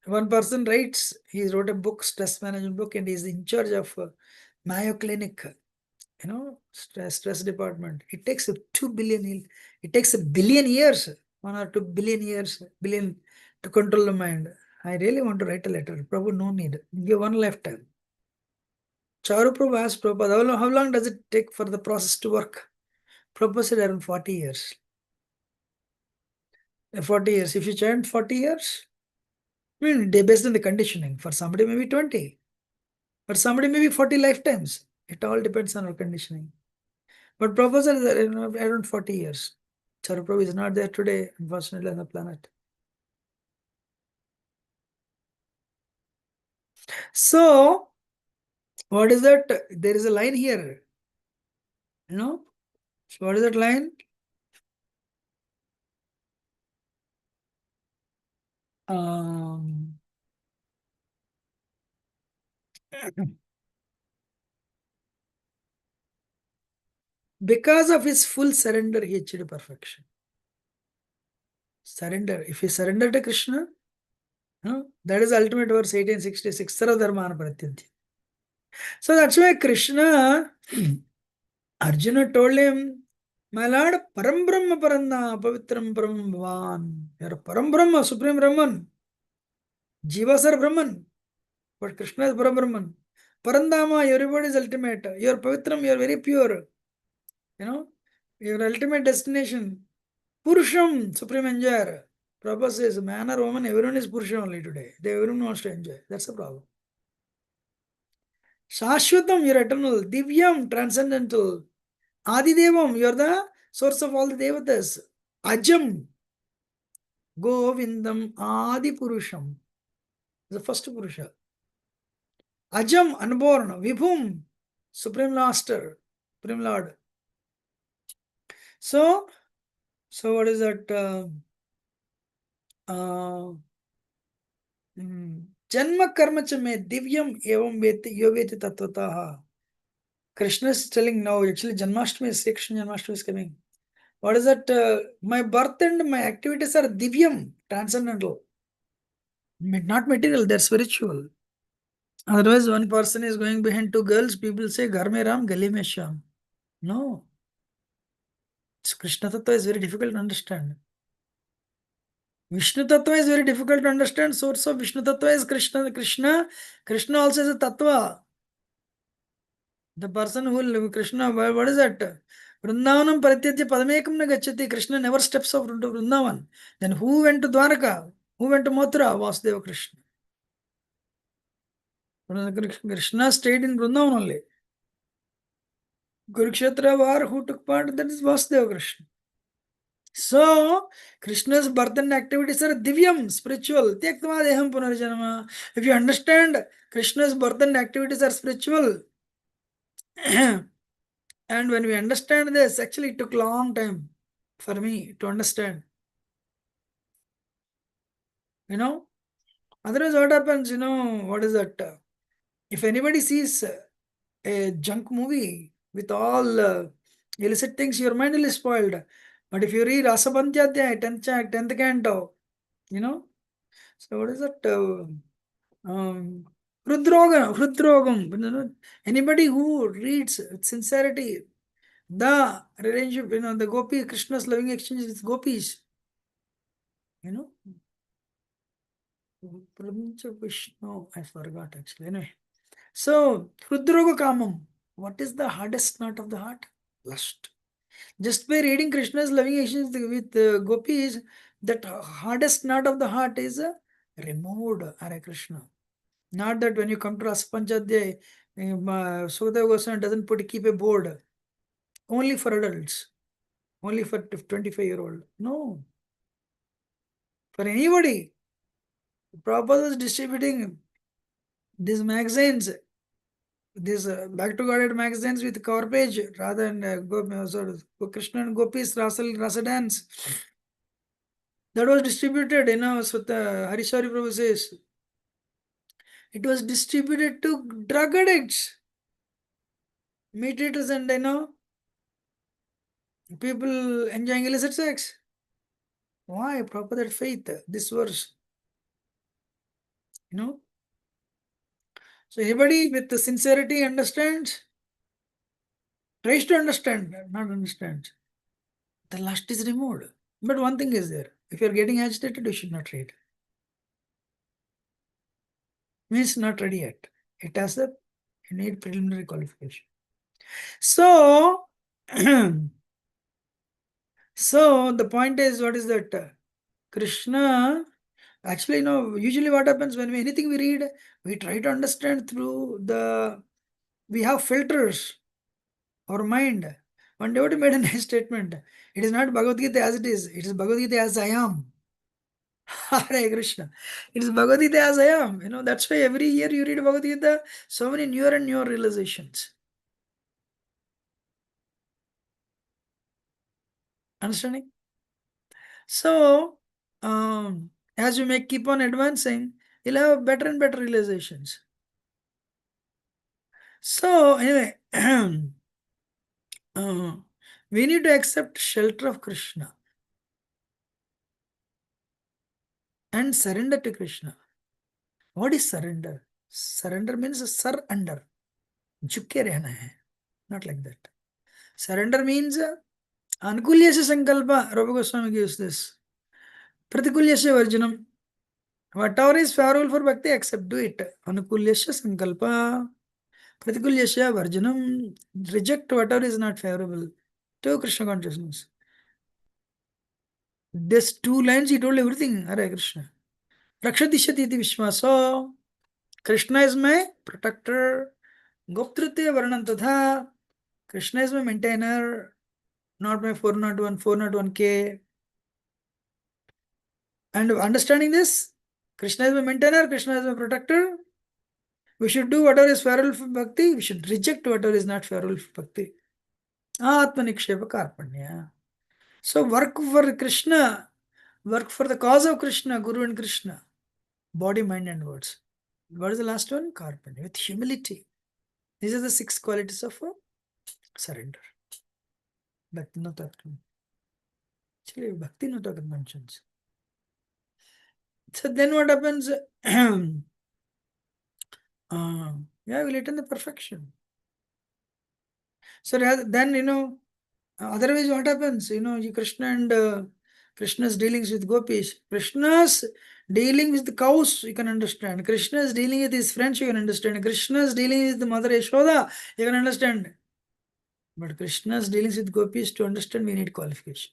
One person writes, he wrote a book, stress management book, and he's in charge of Mayo Clinic, stress department. It takes 2 billion, it takes 1 billion years, 1 or 2 billion years, to control the mind. I really want to write a letter. Prabhu, no need. Give one lifetime. Charu Prabhu asked Prabhupada, how long does it take for the process to work? Prabhupada said around 40 years. 40 years. If you chant 40 years, based on the conditioning, for somebody maybe 20, but somebody maybe 40 lifetimes. It all depends on our conditioning. But Prabhupada said around 40 years. Charu Prabhu is not there today, unfortunately, on the planet. So, what is that? There is a line here. So what is that line? Because of his full surrender, he achieved perfection. Surrender. If he surrendered to Krishna, that is ultimate verse 1866. Sarvadharmana Parityanti. So that's why Krishna, Arjuna told him, my Lord, Param Brahma Paranna, Pavitram Brahman Bhavan. You are Param Brahma, Supreme Brahman. Jivas are Brahman. But Krishna is Param Brahman. Parandama, everybody is ultimate. You are Pavitram, you are very pure. Your ultimate destination. Purusham, Supreme Enjoyer. Prabhupada says, man or woman, everyone is Purusha only today. Everyone wants to enjoy. That's the problem. Shashwatam, you are eternal. Divyam, transcendental. Adidevam, you are the source of all the devatas. Ajam, Govindam, Adi Purusham. The first Purusha. Ajam, unborn. Vibhum, Supreme Master, Supreme Lord. So So what is that? Janma karma cha me divyam evam veti yo veti tattvataha. Krishna is telling now, actually Janmashtami is Sri Krishna Janmashtami is coming. What is that? My birth and my activities are divyam, transcendental. Not material, they're spiritual. Otherwise, one person is going behind two girls, people say, Ghar mein Ram, gali mein Shyam. No. Krishna Tattva is very difficult to understand. Vishnu Tattva is very difficult to understand. Source of Vishnu Tattva is Krishna. Krishna also is a Tattva. The person who will Krishna, what is that? Vrindavanam parityajya padamekam na gacchati. Krishna never steps off into Vrindavan. Then who went to Dwaraka? Who went to Mathura? Vasudeva Krishna. Krishna stayed in Vrindavan only. Kurukshetra war, who took part? That is Vasudeva Krishna. So, Krishna's birth and activities are divyam, spiritual. Tyaktva deham punarjanama. If you understand Krishna's birth and activities are spiritual, and when we understand this, actually it took a long time for me to understand. Otherwise what happens, what is that? If anybody sees a junk movie with all illicit things, your mind will be spoiled. But if you read Rasapantyadhyaya, 10th canto, so what is that? Hridrogam. Anybody who reads with sincerity the relationship, the gopi, Krishna's loving exchange with gopis, Vishnu, I forgot actually. Anyway, so Hridroga Kamam, what is the hardest knot of the heart? Lust. Just by reading Krishna's loving exchange with gopis, that hardest knot of the heart is removed. Hare Krishna. Not that when you come to Rasapanchadhyay, Sukadeva Goswami doesn't keep a board only for adults, only for 25-year-old. No. For anybody. Prabhupada is distributing these magazines, these back to Godhead magazines with cover page, rather than Krishna and Gopis Rasa dance. That was distributed, Harishwari Prabhu says. It was distributed to drug addicts, meat eaters, and people enjoying illicit sex. Why? Prabhupada faith, this verse. So anybody with the sincerity understands, tries to understand, not understands. The lust is removed. But one thing is there. If you are getting agitated, you should not read. Means not ready yet. It has you need preliminary qualification. So, so the point is, what is that? Krishna, actually, usually what happens when anything we read, we try to understand through we have filters, our mind. One devotee made a nice statement. It is not Bhagavad Gita as it is Bhagavad Gita as I am. Hare Krishna. It is Bhagavad Gita as I am. That's why every year you read Bhagavad Gita, so many newer and newer realizations. Understanding? So, as you may keep on advancing, you'll have better and better realizations. So, anyway, we need to accept shelter of Krishna and surrender to Krishna. What is surrender? Surrender means surrender. Jhukke rehna hai. Not like that. Surrender means Anukulyasya sankalpa. Rupa Goswami gives this. Pratikulyasya varjanam. Whatever is favorable for bhakti, accept, do it. Anukulyasya sankalpa. Pratikulyasya varjanam. Reject whatever is not favorable to Krishna consciousness. These 2 lines he told everything. Hare Krishna. Rakshadishyati iti vishwaso. Krishna is my protector. Goptritya varnam tatha. Krishna is my maintainer. Not my 401k. And understanding this, Krishna is my maintainer, Krishna is my protector. We should do whatever is favorable for bhakti. We should reject whatever is not favorable for bhakti. Atma nikshepa karpanya. So work for Krishna, work for the cause of Krishna, Guru and Krishna, body, mind and words. What is the last one? Karpanya, with humility. These are the 6 qualities of surrender. Bhakti no Tattva. Actually, Bhakti no Tattva mentions. So then what happens? We'll attain the perfection. So then, otherwise what happens? Krishna and Krishna's dealings with gopis. Krishna's dealing with the cows, you can understand. Krishna's dealing with his friends, you can understand. Krishna's dealing with the mother Yashoda, you can understand. But Krishna's dealings with gopis, to understand, we need qualification.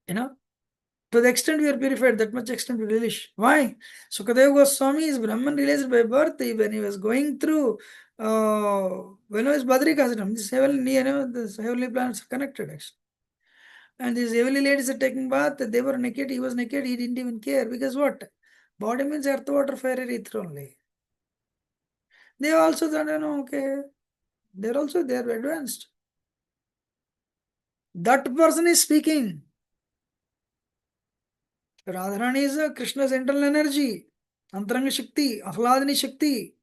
To the extent we are purified, that much extent we relish. Why? Sukadeva Goswami is Brahman realized by birth. When he was going through, when he was Badrikashram, this heavenly planets are connected actually. And these heavenly ladies are taking bath, they were naked, he was naked, he didn't even care. Because what? Body means earth, water, fire, ether only. They also thought, okay, they're advanced. That person is speaking. Radharani is Krishna's internal energy, Antaranga Shakti, Ahladini Shakti.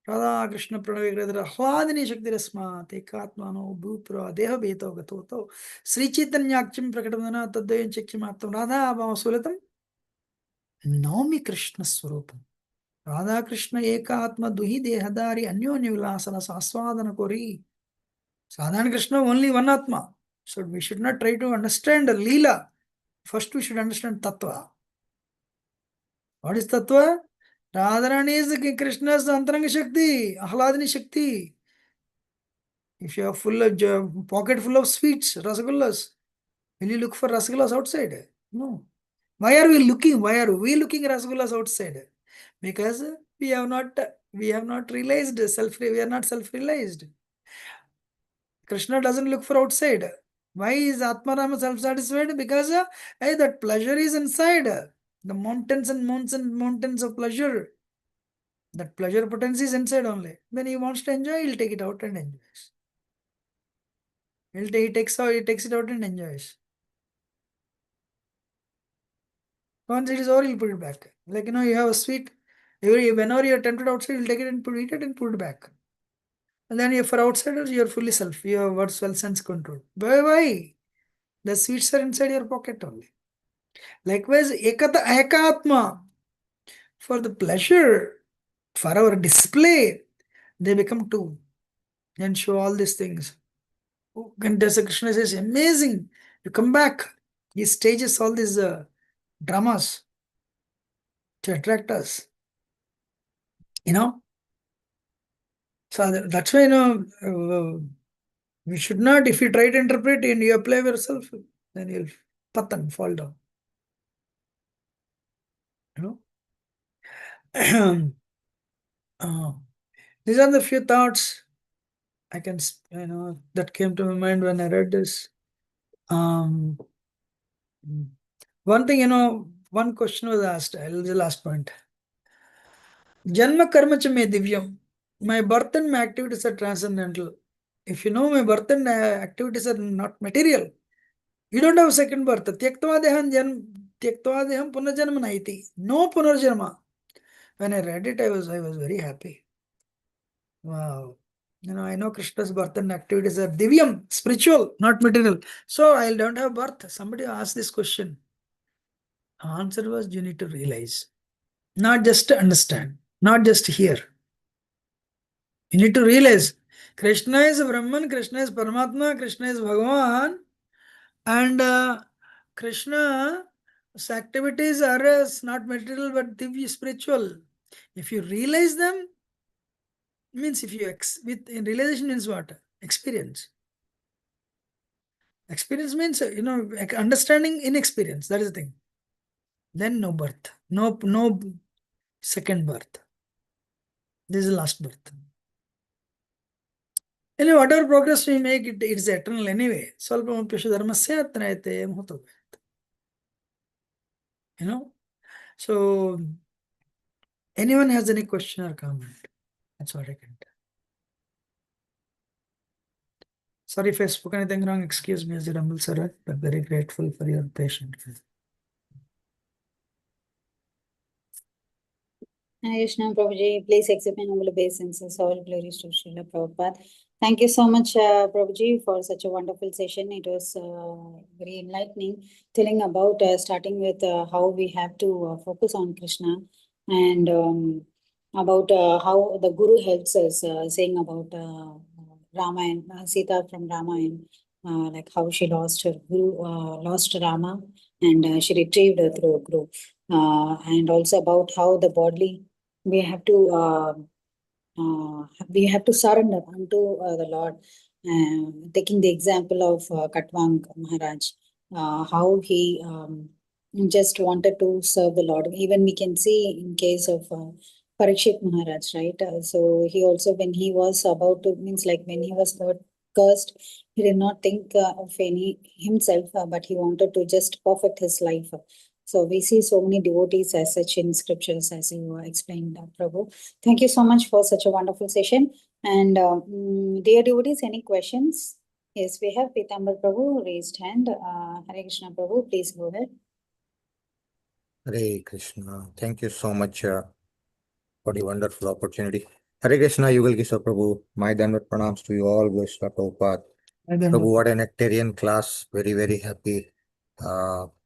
Radha Krishna Pranavigradra Ahladini Shakti Rasma, Tekatmano, Bhupra, Deha Beto Gatoto, Sri Chaitanyakchim Prakatamana, Tadayan Chakchimatam, Radha Abhama Sulatam, Naumi Krishna Swarupam. Radha Krishna Ekatma Duhi Dehadari Anyonya Vilasana Saswadana Kori. Sadhana Krishna only one Atma. So we should not try to understand the Leela. First we should understand Tattva. What is Tattva? Radharani is Krishna's Antaranga Shakti, Ahladini Shakti. If you have pocket full of sweets, rasagullas, will you look for rasagullas outside? No. Why are we looking? Why are we looking rasagullas outside? Because we have not realized we are not self-realized. Krishna doesn't look for outside. Why is Atmarama self-satisfied? Because that pleasure is inside. The mountains and mountains of pleasure. That pleasure potency is inside only. When he wants to enjoy, he'll take it out and enjoys. He takes it out and enjoys. Once it is over, he'll put it back. Like, you have a sweet. Whenever you're tempted outside, you'll take it and eat it and put it back. And then for outsiders, you're fully self. You have what's well sense control. Why? The sweets are inside your pocket only. Likewise, ekatma. For the pleasure, for our display, they become 2. And show all these things. Gandhasa Krishna says, amazing. You come back. He stages all these dramas to attract us. So that's why, we should not, if you try to interpret and you apply yourself, then you'll patan, fall down. These are the few thoughts I can, that came to my mind when I read this. One thing, one question was asked, the last point. Janma karma cha me divyam. My birth and my activities are transcendental. If you know my birth and activities are not material, you don't have second birth. Tyaktva deham punarjanma naiti. No punarjanma. When I read it, I was very happy. Wow. I know Krishna's birth and activities are divyam, spiritual, not material. So I don't have birth. Somebody asked this question. The answer was, you need to realize. Not just to understand. Not just hear. You need to realize Krishna is Brahman, Krishna is Paramatma, Krishna is Bhagavan, and Krishna's activities are not material but divya, spiritual. If you realize them, means if you realization means what? Experience. Experience means understanding in experience. That is the thing. Then no birth, no second birth. This is the last birth. Anyway, whatever progress we make, it's eternal anyway. So anyone has any question or comment? That's what I can tell. Sorry if I spoke anything wrong. Excuse me, as a humble servant, but very grateful for your patience. Hare Krishna, Prabhuji, please accept my humble obeisances. All glories to Srila Prabhupada. Thank you so much, Prabhuji, for such a wonderful session. It was very enlightening, telling about starting with how we have to focus on Krishna and about how the Guru helps us, saying about Ramayana, Sita from Ramayana, like how she lost her Guru, lost Rama, and she retrieved through Guru. And also about how the bodily we have to surrender unto the Lord. Taking the example of Katwang Maharaj, how he just wanted to serve the Lord. Even we can see in case of Parikshit Maharaj, right? So he also, when he was about to, means like when he was got cursed, he did not think of any himself, but he wanted to just perfect his life. So we see so many devotees as such in scriptures, as you explained, Prabhu. Thank you so much for such a wonderful session. And dear devotees, any questions? Yes, we have Pitambar Prabhu raised hand. Hare Krishna Prabhu, please go ahead. Hare Krishna. Thank you so much for the wonderful opportunity. Hare Krishna, Yugal Kishore Prabhu. My Dandavat pranams to you all. Vaishnav Prabhupada. Prabhu, what a nectarian class. Very, very happy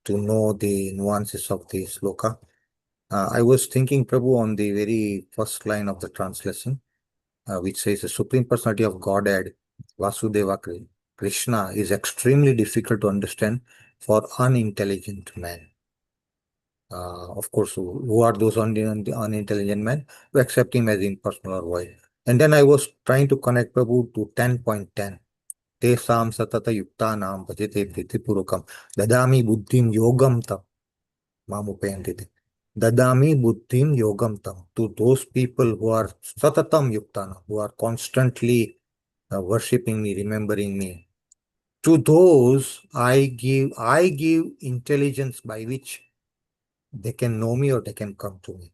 to know the nuances of the sloka. I was thinking, Prabhu, on the very first line of the translation, which says the Supreme Personality of Godhead, Vasudeva Krishna, is extremely difficult to understand for unintelligent man. Of course, who are those unintelligent men? We accept him as impersonal or void. And then I was trying to connect Prabhu to 10.10. Tesam satata yuktanam bhajate pritipurukam dadami buddhim yogam tam mamupayantite. Dadami buddhim yogam tam. To those people who are satatam yuktana, who are constantly worshipping me, remembering me. To those I give intelligence by which they can know me or they can come to me.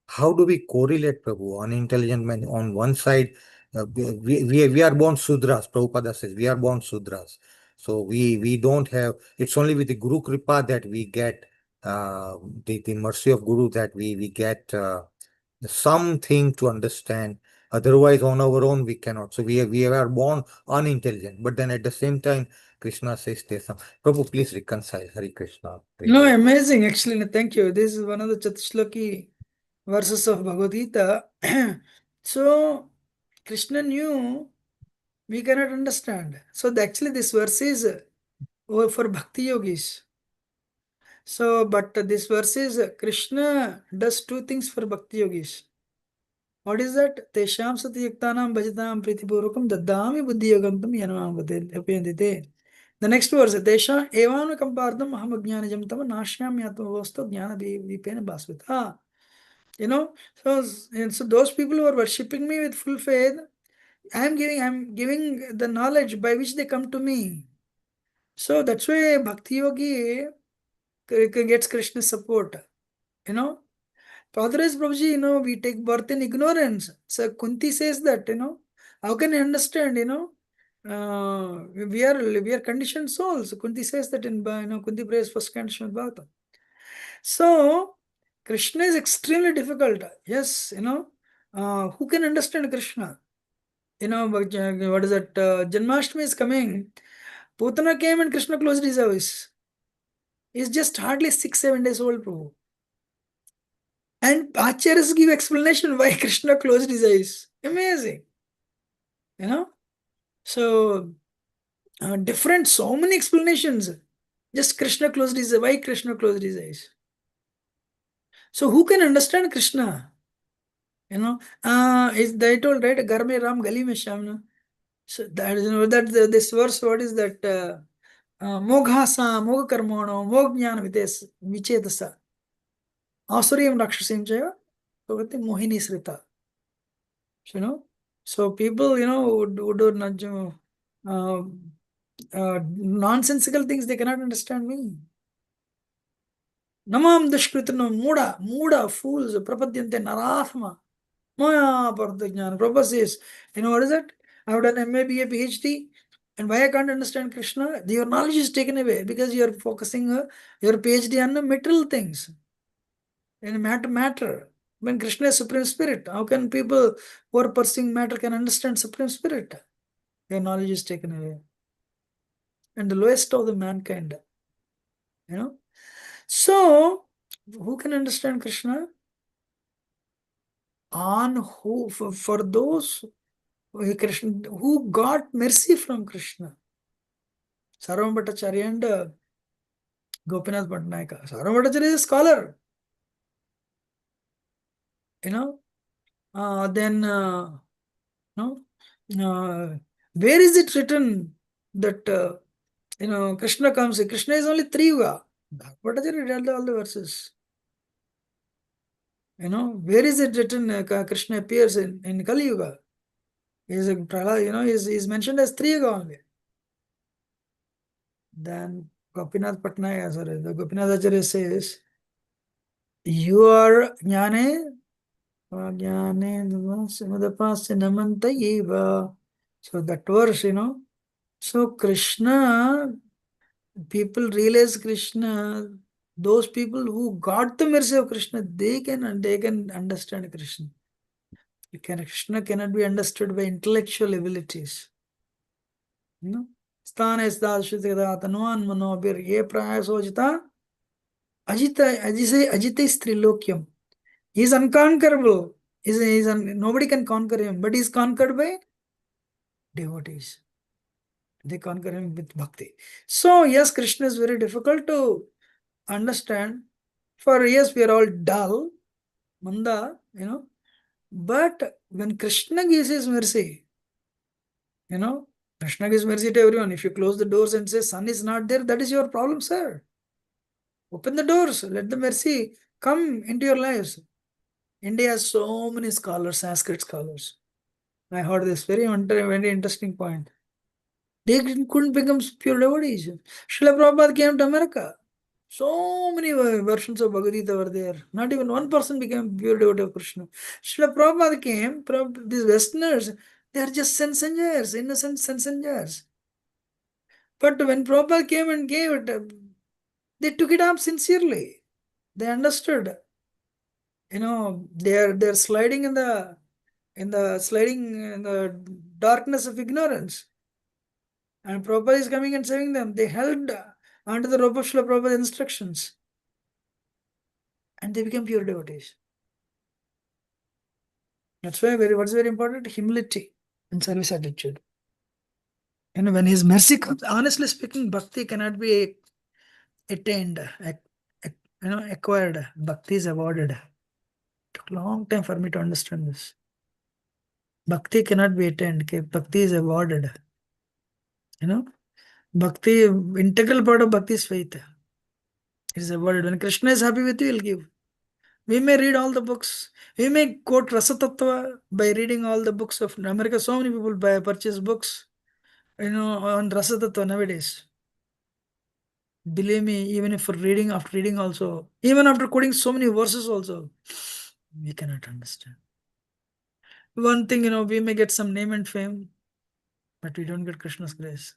How do we correlate, Prabhu? Unintelligent men on one side, we are born Sudras. Prabhupada says we are born Sudras. So we don't have, it's only with the Guru Kripa that we get the mercy of Guru, that we get something to understand. Otherwise, on our own, we cannot. So we are born unintelligent. But then at the same time, Krishna says there's some. Prabhu, please reconcile. Hare Krishna. No, amazing. Actually, thank you. This is one of the Chatushlaki verses of Bhagavad Gita. So, Krishna knew we cannot understand. So, actually, this verse is for Bhakti Yogis. So, but this verse is Krishna does two things for Bhakti Yogis. What is that? Tesham sati yuktanam bhajatam pritipurukam dadami buddhi yogantam yanamam apyandite. The next verse, Tesha evanu kampardam aham ajnanajam tama nashyam yatmavosto jnana dipena basvita. You know, so those people who are worshipping me with full faith, I'm giving the knowledge by which they come to me. So that's why Bhakti Yogi gets Krishna's support. You know, otherwise, Prabhuji, we take birth in ignorance. So Kunti says that, how can I understand, we are conditioned souls. Kunti says that in, Kunti prays first condition of Bhagavatam. So, Krishna is extremely difficult. Yes, who can understand Krishna? What is that? Janmashtami is coming. Putana came and Krishna closed his eyes. He's just hardly 6-7 days old, Prabhu. And Acharyas give explanation why Krishna closed his eyes. Amazing. So, different, so many explanations. Just Krishna closed his eyes. Why Krishna closed his eyes? So, who can understand Krishna? Is they told, right? Gar mein Ram, gali mein Shyam. So that this verse, what is that? Moghasa, Mogha Karmono, Mogjnana Vides, Vichetasa. Asuriam Rakshasim Jaya, Mohini Srita. So people, would do nonsensical things, they cannot understand me. Namam Dushkritano, Muda, fools, Prapadyante Narathma. Maya Pardajnana. Prabhupada says, what is it? I have done MA, BA, PhD. And why I can't understand Krishna? Your knowledge is taken away because you are focusing your PhD on the material things. In matter. When Krishna is Supreme Spirit, how can people who are pursuing matter can understand Supreme Spirit? Your knowledge is taken away. And the lowest of the mankind. So, who can understand Krishna? For those Krishna, who got mercy from Krishna. Sarvam Bhattacharya and Gopinath Bhatnaika. Sarvam Bhattacharya is a scholar. Then where is it written that Krishna comes? Krishna is only 3 yuga. Bhattacharya read all the verses. Where is it written Krishna appears in Kali Yuga? He's mentioned as 3 yuga only. Then Gopinath Patnaik, the Gopinath Acharya says, you are jnane namanta eva. So that verse, so Krishna, people realize Krishna, those people who got the mercy of Krishna, they can understand Krishna. Krishna cannot be understood by intellectual abilities. Sthana Sthashita Tanuan Manobir Ye Prayasojita Ajita is Trilokyam. He is unconquerable. Nobody can conquer him, but he is conquered by devotees. They conquer him with bhakti. So, yes, Krishna is very difficult to understand. For yes, we are all dull, manda, but when Krishna gives his mercy, Krishna gives mercy to everyone. If you close the doors and say sun is not there, that is your problem, sir. Open the doors, let the mercy come into your lives. India has so many scholars, Sanskrit scholars. I heard this very interesting point. They couldn't become pure devotees. Srila Prabhupada came to America. So many versions of Bhagavad Gita were there. Not even one person became pure devotee of Krishna. Srila Prabhupada came, these Westerners, they are just sense enjoyers, innocent sense enjoyers. But when Prabhupada came and gave it, they took it up sincerely. They understood. They're sliding in the darkness of ignorance. And Prabhupada is coming and saving them. They held under the rope of Srila Prabhupada's instructions. And they became pure devotees. That's why what's very important? Humility and service attitude. When his mercy comes, honestly speaking, bhakti cannot be attained, acquired. Bhakti is awarded. It took a long time for me to understand this. Bhakti cannot be attained. Bhakti is awarded. Bhakti, integral part of bhakti is faith. It is awarded. When Krishna is happy with you, he'll give. We may read all the books. We may quote Rasa Tattva by reading all the books of America. So many people purchase books, on Rasa Tattva nowadays. Believe me, even if after reading also, even after quoting so many verses also, we cannot understand. One thing, we may get some name and fame, but we don't get Krishna's grace.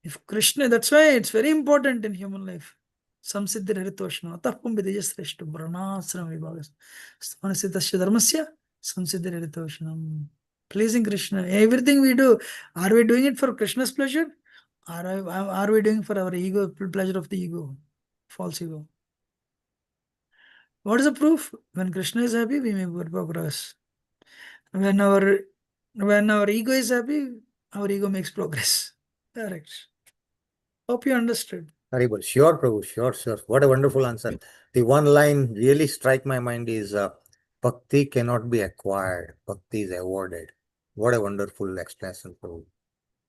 If Krishna, that's why it's very important in human life. Samsiddhi Haritoshna, Atapum Vidijasreshtu, Brahmasram Vibhagas, Sthanasitasya Dharmasya, Samsiddhi Haritoshnam. Pleasing Krishna. Everything we do, are we doing it for Krishna's pleasure? Are we doing for our ego, pleasure of the ego, false ego? What is the proof? When Krishna is happy, we make progress. When our ego is happy, our ego makes progress. Correct. Hope you understood. Haribol. Sure, Prabhu. Sure. What a wonderful answer. The one line really strike my mind is Bhakti cannot be acquired. Bhakti is awarded. What a wonderful explanation, Prabhu.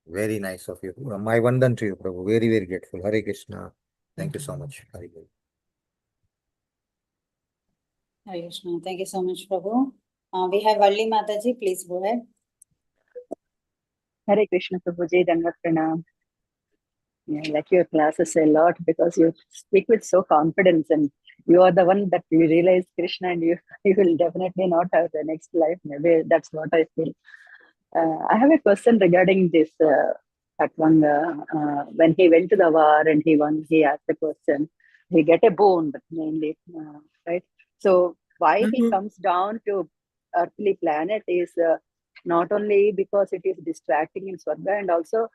Very nice of you. My vandan to you, Prabhu. Very, very grateful. Hare Krishna. Thank you so much. Haribol. Hare Krishna. Thank you so much, Prabhu. We have Valli Mataji. Please go ahead. Hare Krishna, Prabhuji, Dandavat Pranam. Yeah, I like your classes a lot because you speak with so confidence, and you are the one that you realize Krishna, and you will definitely not have the next life. Maybe that's what I feel. I have a question regarding this. At one, when he went to the war and he asked the question, he get a boon mainly, right? So why he comes down to earthly planet is not only because it is distracting in Swarga, and also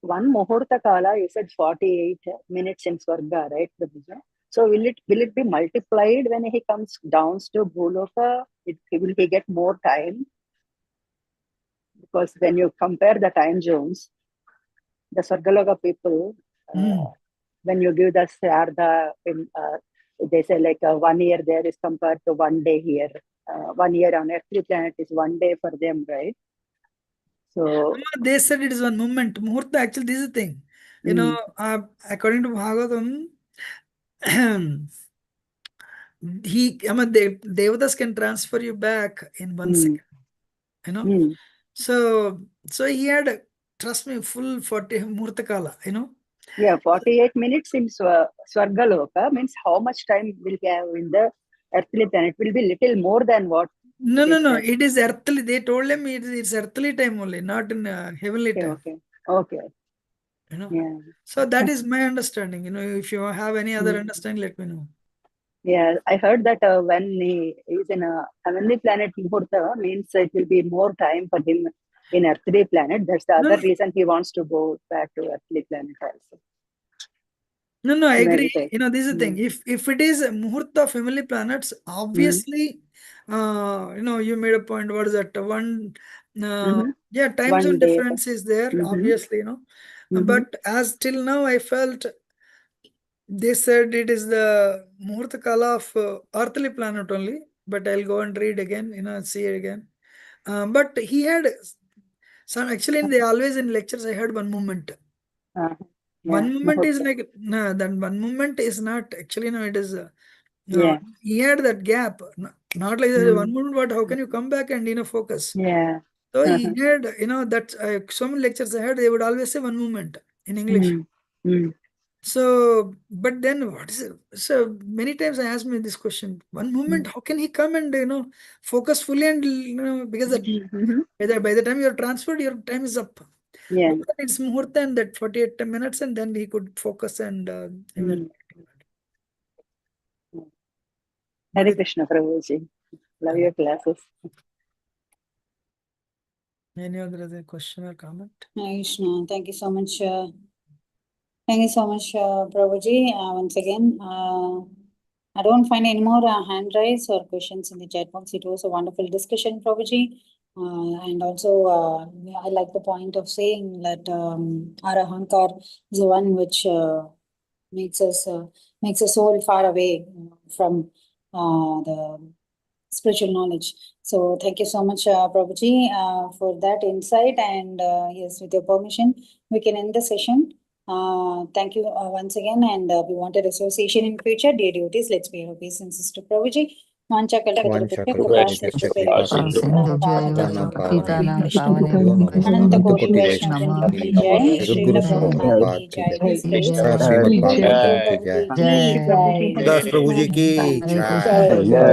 one Muhurta Kala, you said 48 minutes in Swarga, right? So will it be multiplied when he comes down to Bhuloka? Will he get more time? Because when you compare the time zones, the Swargaloka people, when you give the Sharda, they say like 1 year there is compared to 1 day here. 1 year on earthly planet is 1 day for them, right? So they said it is one moment. Muhurta, actually, this is the thing. You know, according to Bhagavatam, Devatas can transfer you back in 1 second. You know, so he had, trust me, full 40 Muhurta Kala, you know. Yeah, 48 minutes in Swargaloka means how much time will he have in the earthly planet? Will be little more than what? No. It is earthly. They told him it's earthly time only, not in heavenly time. Okay. You know. Yeah. So that is my understanding. You know, if you have any other understanding, let me know. Yeah, I heard that when he is in a heavenly planet, Muhurta means it will be more time for him in earthly planet. That's the other reason he wants to go back to earthly planet also. No, I agree. You know, this is the thing. If it is a Muhurta of heavenly planets, obviously, you know, you made a point. What is that? Yeah, time zone difference is there, obviously, you know. But as till now, I felt they said it is the Muhurta Kala of earthly planet only. But I'll go and read again, you know, see it again. But he had some, actually, they always in lectures, I heard one movement. One movement is like, no, then one movement is not, actually, no, it is, he had that gap, not like that one movement, but how can you come back and, you know, focus? Yeah. So he had, you know, that so many lectures I heard, they would always say one movement in English. So, but then what is it? So many times I asked me this question, one moment, how can he come and, you know, focus fully and, you know, because by the time you're transferred, your time is up. Yeah. It's Muhurta and that 48 minutes, and then he could focus and Hare Krishna, Prabhuji. Love your classes. Any other question or comment? Hare Krishna. Thank you so much. Thank you so much, Prabhuji. Once again, I don't find any more hand raise or questions in the chat box. It was a wonderful discussion, Prabhuji. And also, I like the point of saying that our ahankar is the one which makes us soul far away from the spiritual knowledge. So thank you so much, Prabhuji, for that insight. And yes, with your permission, we can end the session. Thank you once again, and we wanted association in future. Dear devotees, let's be obeisance to Prabhuji. Mancha kalpatarushya Ananta Koti Vaishnava Ki Jai, Srila Prabhupada Ki Jai, we praise Srimad Bhagavatam ki jai. Ki Jai. Das Prabhu ji ki Hare jai.